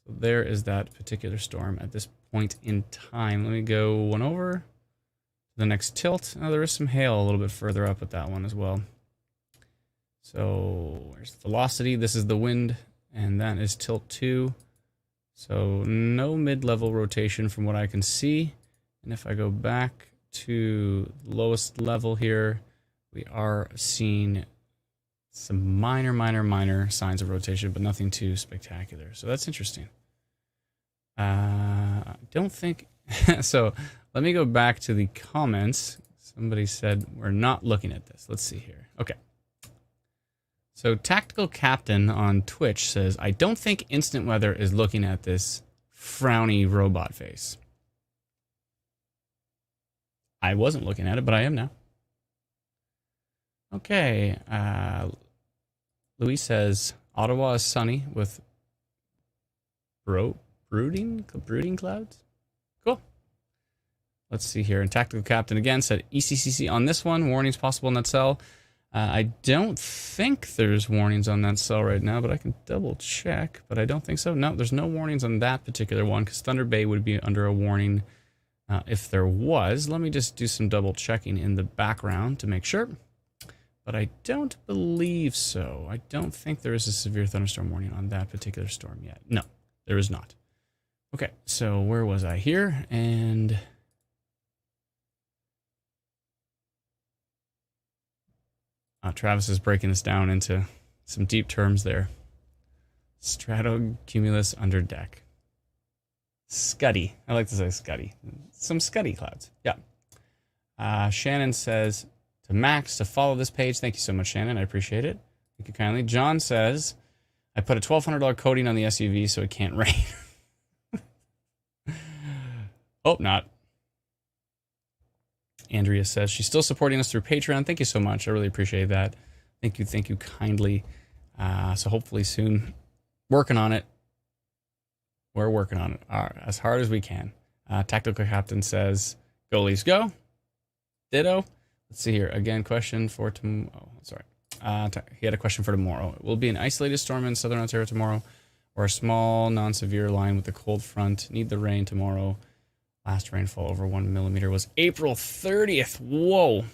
So there is that particular storm at this point in time. Let me go one over. The next tilt. Oh, there is some hail a little bit further up with that one as well. So where's the velocity? This is the wind, and that is tilt 2. So no mid-level rotation from what I can see. And if I go back to the lowest level here, we are seeing some minor signs of rotation, but nothing too spectacular. So that's interesting. I don't think... So let me go back to the comments. Somebody said we're not looking at this. Let's see here. Okay. So Tactical Captain on Twitch says, I don't think Instant Weather is looking at this frowny robot face. I wasn't looking at it, but I am now. Okay. Louis says, Ottawa is sunny with brooding clouds. Cool. Let's see here. And Tactical Captain again said, ECCC on this one. Warnings possible in that cell. I don't think there's warnings on that cell right now, but I can double check. But I don't think so. No, there's no warnings on that particular one because Thunder Bay would be under a warning if there was. Let me just do some double checking in the background to make sure. But I don't believe so. I don't think there is a severe thunderstorm warning on that particular storm yet. No, there is not. Okay, so where was I here? And... Travis is breaking this down into some deep terms there. Stratocumulus under deck. Scuddy. I like to say scuddy. Some scuddy clouds. Yeah. Shannon says to Max to follow this page. Thank you so much, Shannon. I appreciate it. Thank you kindly. John says, I put a $1,200 coating on the SUV so it can't rain. Hope not. Andrea says she's still supporting us through Patreon. Thank you so much. I really appreciate that. Thank you kindly. So hopefully soon. Working on it. We're working on it as hard as we can. Tactical Captain says, go Leafs go. Ditto. Let's see here. Again, question for tomorrow. Oh, sorry. He had a question for tomorrow. It will be an isolated storm in southern Ontario tomorrow or a small non-severe line with a cold front. Need the rain tomorrow. Last rainfall over 1 millimeter was April 30th. Whoa,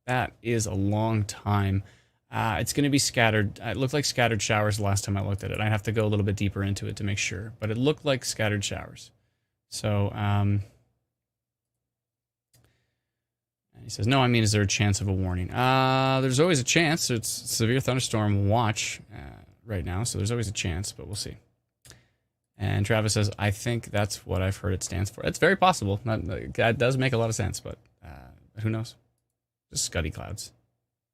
that is a long time. It's going to be scattered. It looked like scattered showers the last time I looked at it. I have to go a little bit deeper into it to make sure, but it looked like scattered showers. So, and he says, no, I mean, is there a chance of a warning? There's always a chance. It's severe thunderstorm watch right now, so there's always a chance, but we'll see. And Travis says, I think that's what I've heard it stands for. It's very possible. That does make a lot of sense, but who knows? Just scuddy clouds.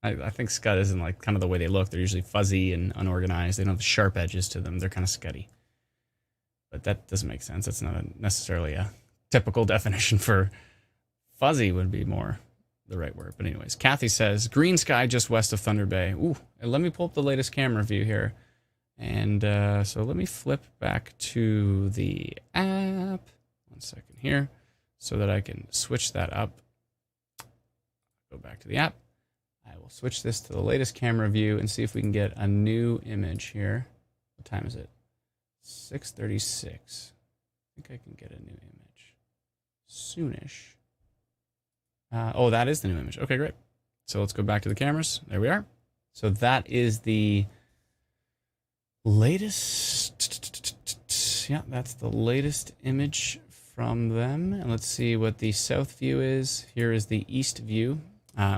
I think scud isn't like kind of the way they look. They're usually fuzzy and unorganized. They don't have the sharp edges to them. They're kind of scuddy. But that doesn't make sense. That's not necessarily a typical definition for fuzzy would be more the right word. But anyways, Kathy says, green sky just west of Thunder Bay. Ooh, and let me pull up the latest camera view here. And so let me flip back to the app. 1 second here so that I can switch that up. Go back to the app. I will switch this to the latest camera view and see if we can get a new image here. What time is it? 6:36. think I can get a new image soonish. Oh, that is the new image. Okay, great. So let's go back to the cameras. There we are. So that is the latest. Yeah, that's the latest image from them. And let's see what the south view is. Here is the east view.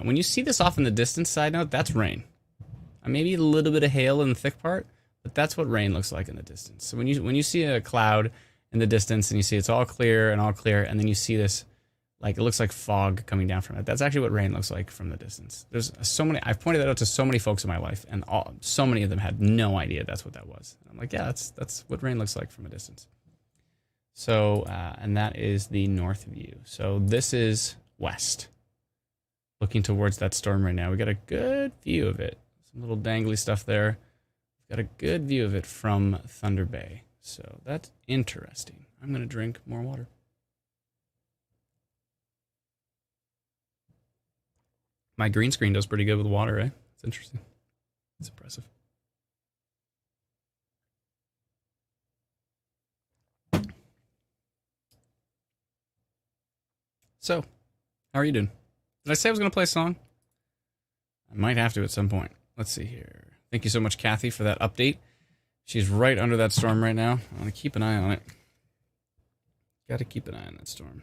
When you see this off in the distance, side note, that's rain. Maybe a little bit of hail in the thick part, but that's what rain looks like in the distance. So when you see a cloud in the distance and you see it's all clear, and then you see this, like it looks like fog coming down from it. That's actually what rain looks like from the distance. There's so many. I've pointed that out to so many folks in my life, and so many of them had no idea that's what that was. And I'm like, yeah, that's what rain looks like from a distance. So, and that is the north view. So this is west, looking towards that storm right now. We got a good view of it. Some little dangly stuff there. Got a good view of it from Thunder Bay. So that's interesting. I'm going to drink more water. My green screen does pretty good with water, eh? It's interesting. It's impressive. So, how are you doing? Did I say I was going to play a song? I might have to at some point. Let's see here. Thank you so much, Kathy, for that update. She's right under that storm right now. I want to keep an eye on it. Got to keep an eye on that storm.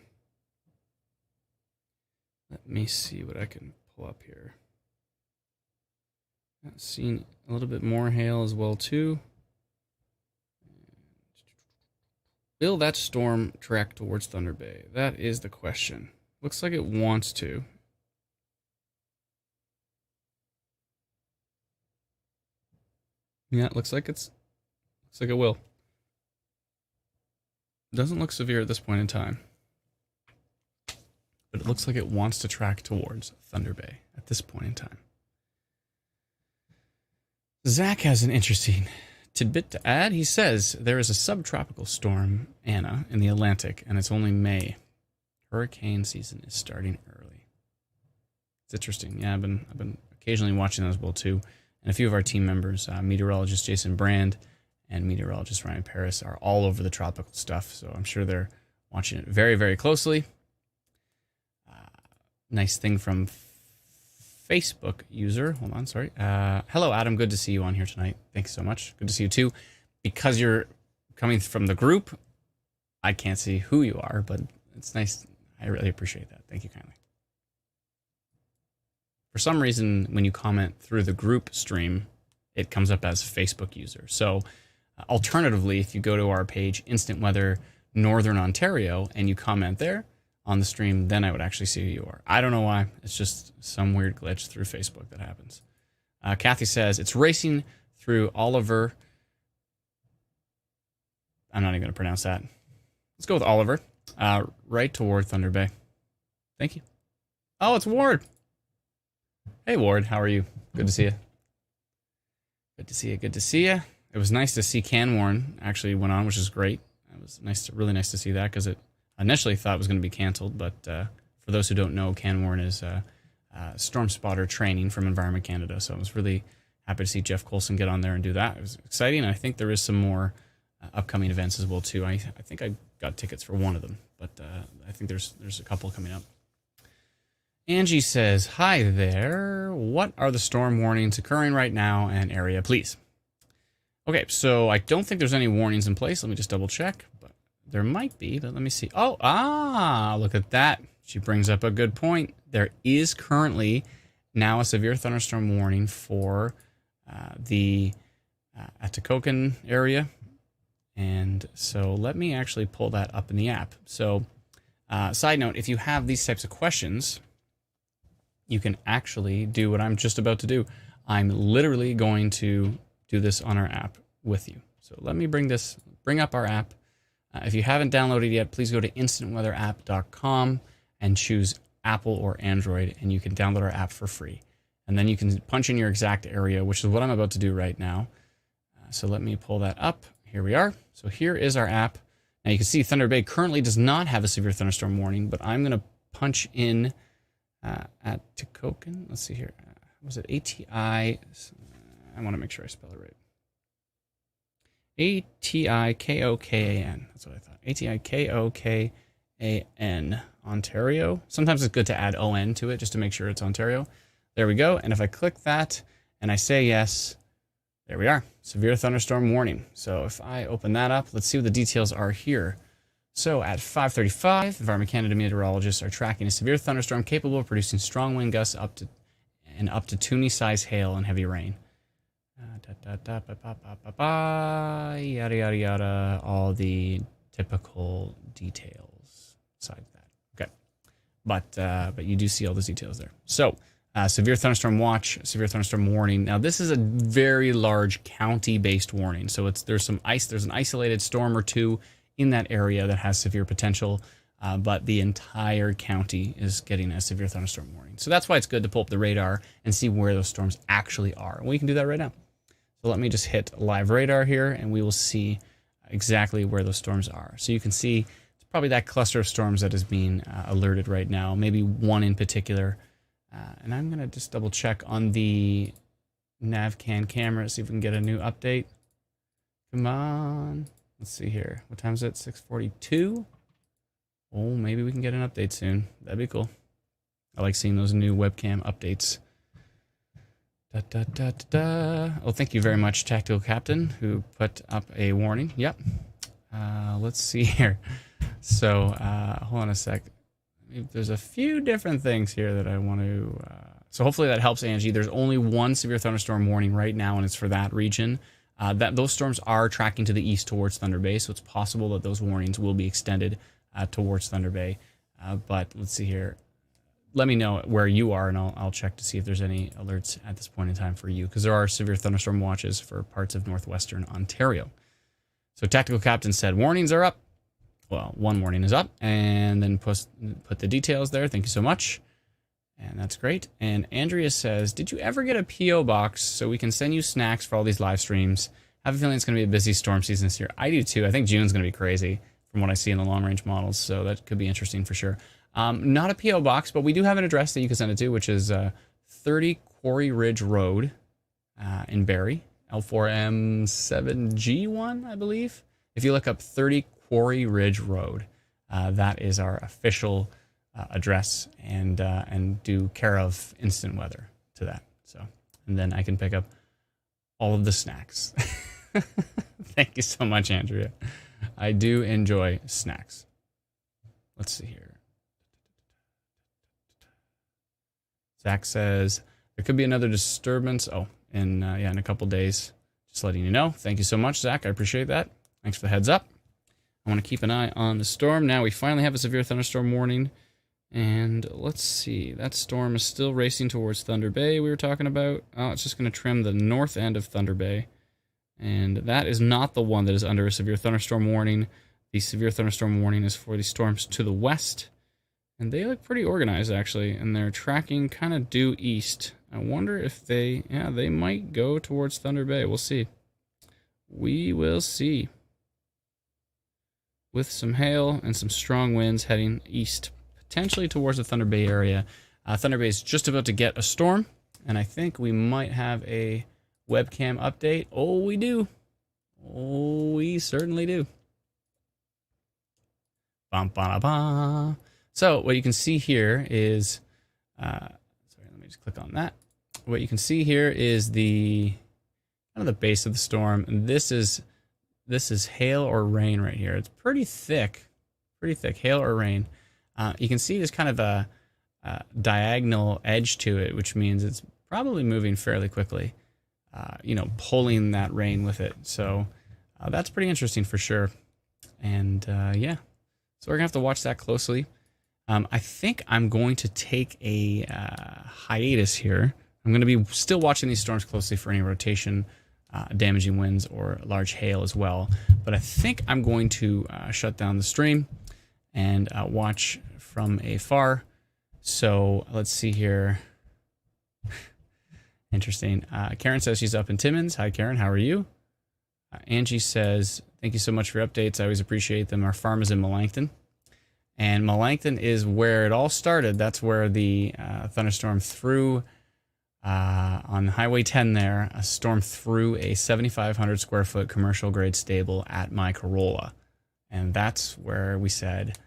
Let me see what I can pull up here. I've seen a little bit more hail as well, too. Will that storm track towards Thunder Bay? That is the question. Looks like it wants to. Yeah, it looks like it will. It doesn't look severe at this point in time. But it looks like it wants to track towards Thunder Bay at this point in time. Zach has an interesting tidbit to add. He says there is a subtropical storm, Anna, in the Atlantic, and it's only May. Hurricane season is starting early. It's interesting. Yeah, I've been occasionally watching those as well too. And a few of our team members, meteorologist Jason Brand and meteorologist Ryan Paris, are all over the tropical stuff. So I'm sure they're watching it very, very closely. Nice thing from Facebook user. Hold on, sorry. Hello, Adam. Good to see you on here tonight. Thanks so much. Good to see you too. Because you're coming from the group, I can't see who you are, but it's nice. I really appreciate that. Thank you kindly. For some reason, when you comment through the group stream, it comes up as Facebook user. So alternatively, if you go to our page, Instant Weather Northern Ontario, and you comment there on the stream, then I would actually see who you are. I don't know why. It's just some weird glitch through Facebook that happens. Kathy says, it's racing through Oliver. I'm not even going to pronounce that. Let's go with Oliver. Right toward Thunder Bay. Thank you. Oh, it's Ward. Hey, Ward. How are you? Good to see you. Good to see you. Good to see you. It was nice to see Canwarn actually went on, which is great. It was really nice to see that because it initially thought it was going to be canceled. But for those who don't know, Canwarn is storm spotter training from Environment Canada. So I was really happy to see Jeff Coulson get on there and do that. It was exciting. And I think there is some more upcoming events as well too. I think I got tickets for one of them, but I think there's a couple coming up. Angie says, hi there. What are the storm warnings occurring right now and area, please? Okay, so I don't think there's any warnings in place. Let me just double check. But there might be, but let me see. Oh, look at that. She brings up a good point. There is currently now a severe thunderstorm warning for the Atikokan area. And so let me actually pull that up in the app. So side note, if you have these types of questions, you can actually do what I'm just about to do. I'm literally going to do this on our app with you. So let me bring up our app. If you haven't downloaded yet, please go to instantweatherapp.com and choose Apple or Android, and you can download our app for free. And then you can punch in your exact area, which is what I'm about to do right now. So let me pull that up. Here we are. So here is our app. Now you can see Thunder Bay currently does not have a severe thunderstorm warning, but I'm going to punch in at Atikokan. Let's see here. Was it ATI? I want to make sure I spell it right. Atikokan. That's what I thought. Atikokan, Ontario. Sometimes it's good to add ON to it just to make sure it's Ontario. There we go. And if I click that and I say yes, there we are. Severe thunderstorm warning. So if I open that up, let's see what the details are here. So at 5:35, Environment Canada meteorologists are tracking a severe thunderstorm capable of producing strong wind gusts up to Toonie-size hail and heavy rain. Yada yada yada. All the typical details besides that. Okay, but you do see all those details there. So severe thunderstorm watch, severe thunderstorm warning. Now this is a very large county-based warning. So there's an isolated storm or two in that area that has severe potential. But the entire county is getting a severe thunderstorm warning. So that's why it's good to pull up the radar and see where those storms actually are. And we can do that right now. So let me just hit live radar here, and we will see exactly where those storms are. So you can see it's probably that cluster of storms that is being alerted right now, maybe one in particular. And I'm going to just double check on the NavCam camera, see if we can get a new update. Come on. Let's see here. What time is it? 6:42? Oh, maybe we can get an update soon. That'd be cool. I like seeing those new webcam updates. Oh, thank you very much, Tactical Captain, who put up a warning. Yep. Let's see here. So, hold on a sec. There's a few different things here that I want to... so hopefully that helps, Angie. There's only one severe thunderstorm warning right now, and it's for that region. Those storms are tracking to the east towards Thunder Bay, so it's possible that those warnings will be extended towards Thunder Bay. But let's see here. Let me know where you are, and I'll check to see if there's any alerts at this point in time for you, because there are severe thunderstorm watches for parts of northwestern Ontario. So Tactical Captain said warnings are up. Well, one warning is up, and then put the details there. Thank you so much. And that's great. And Andrea says, did you ever get a P.O. box so we can send you snacks for all these live streams? I have a feeling it's going to be a busy storm season this year. I do too. I think June's going to be crazy from what I see in the long-range models, so that could be interesting for sure. Not a P.O. box, but we do have an address that you can send it to, which is 30 Quarry Ridge Road in Barrie, L4M7G1, I believe. If you look up 30 Quarry Ridge Road, that is our official address, and do care of instant weather to that. So, and then I can pick up all of the snacks. Thank you so much, Andrea. I do enjoy snacks. Let's see here. Zach says there could be another disturbance. Oh, in a couple days. Just letting you know. Thank you so much, Zach. I appreciate that. Thanks for the heads up. I want to keep an eye on the storm. Now we finally have a severe thunderstorm warning. And let's see. That storm is still racing towards Thunder Bay we were talking about. Oh, it's just going to trim the north end of Thunder Bay. And that is not the one that is under a severe thunderstorm warning. The severe thunderstorm warning is for the storms to the west. And they look pretty organized, actually. And they're tracking kind of due east. I wonder if they might go towards Thunder Bay. We'll see. We will see. With some hail and some strong winds heading east, potentially towards the Thunder Bay area. Thunder Bay is just about to get a storm, and I think we might have a webcam update. Oh, we do. Oh, we certainly do. Bum, ba, ba. So what you can see here is, sorry, let me just click on that. What you can see here is the kind of the base of the storm. And this is hail or rain right here. It's pretty thick, hail or rain. You can see there's kind of a diagonal edge to it, which means it's probably moving fairly quickly, pulling that rain with it. So that's pretty interesting for sure. And yeah, so we're going to have to watch that closely. I think I'm going to take a hiatus here. I'm going to be still watching these storms closely for any rotation, damaging winds, or large hail as well. But I think I'm going to shut down the stream and watch from afar. So let's see here. Interesting. Karen says she's up in Timmins. Hi, Karen. How are you? Angie says, thank you so much for your updates. I always appreciate them. Our farm is in Melancton. And Melancton is where it all started. That's where the thunderstorm threw on Highway 10 there, a storm threw a 7,500 square foot commercial grade stable at my Corolla. And that's where we said,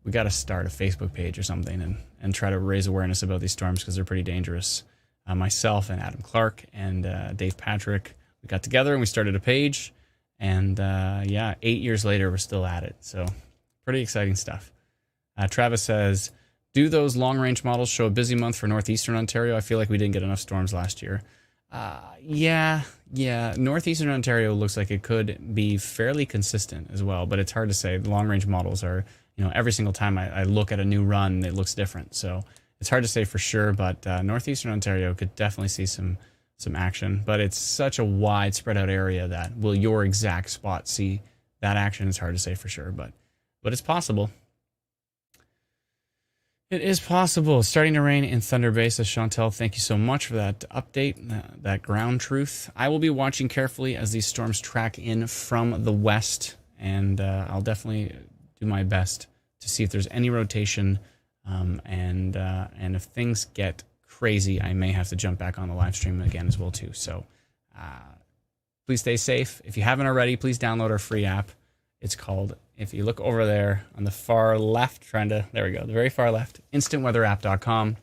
we got to start a Facebook page or something and try to raise awareness about these storms because they're pretty dangerous. Myself and Adam Clark and Dave Patrick, we got together and we started a page. And 8 years later, we're still at it. So pretty exciting stuff. Travis says, do those long-range models show a busy month for northeastern Ontario? I feel like we didn't get enough storms last year. Yeah. Northeastern Ontario looks like it could be fairly consistent as well, but it's hard to say. The long-range models are, every single time I look at a new run, it looks different. So it's hard to say for sure, but northeastern Ontario could definitely see some action. But it's such a wide, spread out area that will your exact spot see that action? It's hard to say for sure, but it's possible. It is possible. It's starting to rain in Thunder Bay, says Chantel. Thank you so much for that update, that ground truth. I will be watching carefully as these storms track in from the west, and I'll definitely do my best to see if there's any rotation, and if things get crazy, I may have to jump back on the live stream again as well too. So please stay safe. If you haven't already, please download our free app. It's called, if you look over there on the far left, there we go, the very far left, instantweatherapp.com.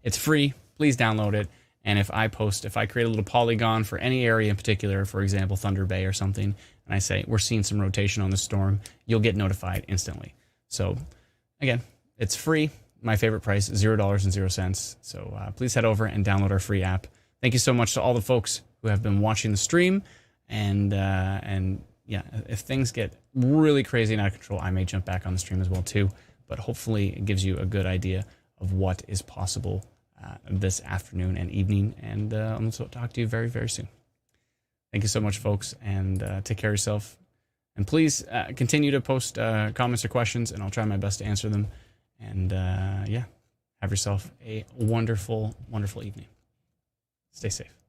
It's free. Please download it. And if I create a little polygon for any area in particular, for example, Thunder Bay or something, and I say, we're seeing some rotation on the storm, you'll get notified instantly. So again, it's free. My favorite price, $0.00. So please head over and download our free app. Thank you so much to all the folks who have been watching the stream. And yeah, if things get really crazy and out of control, I may jump back on the stream as well too. But hopefully it gives you a good idea of what is possible this afternoon and evening. And I'm going to talk to you very, very soon. Thank you so much, folks, and take care of yourself. And please continue to post comments or questions, and I'll try my best to answer them. And have yourself a wonderful, wonderful evening. Stay safe.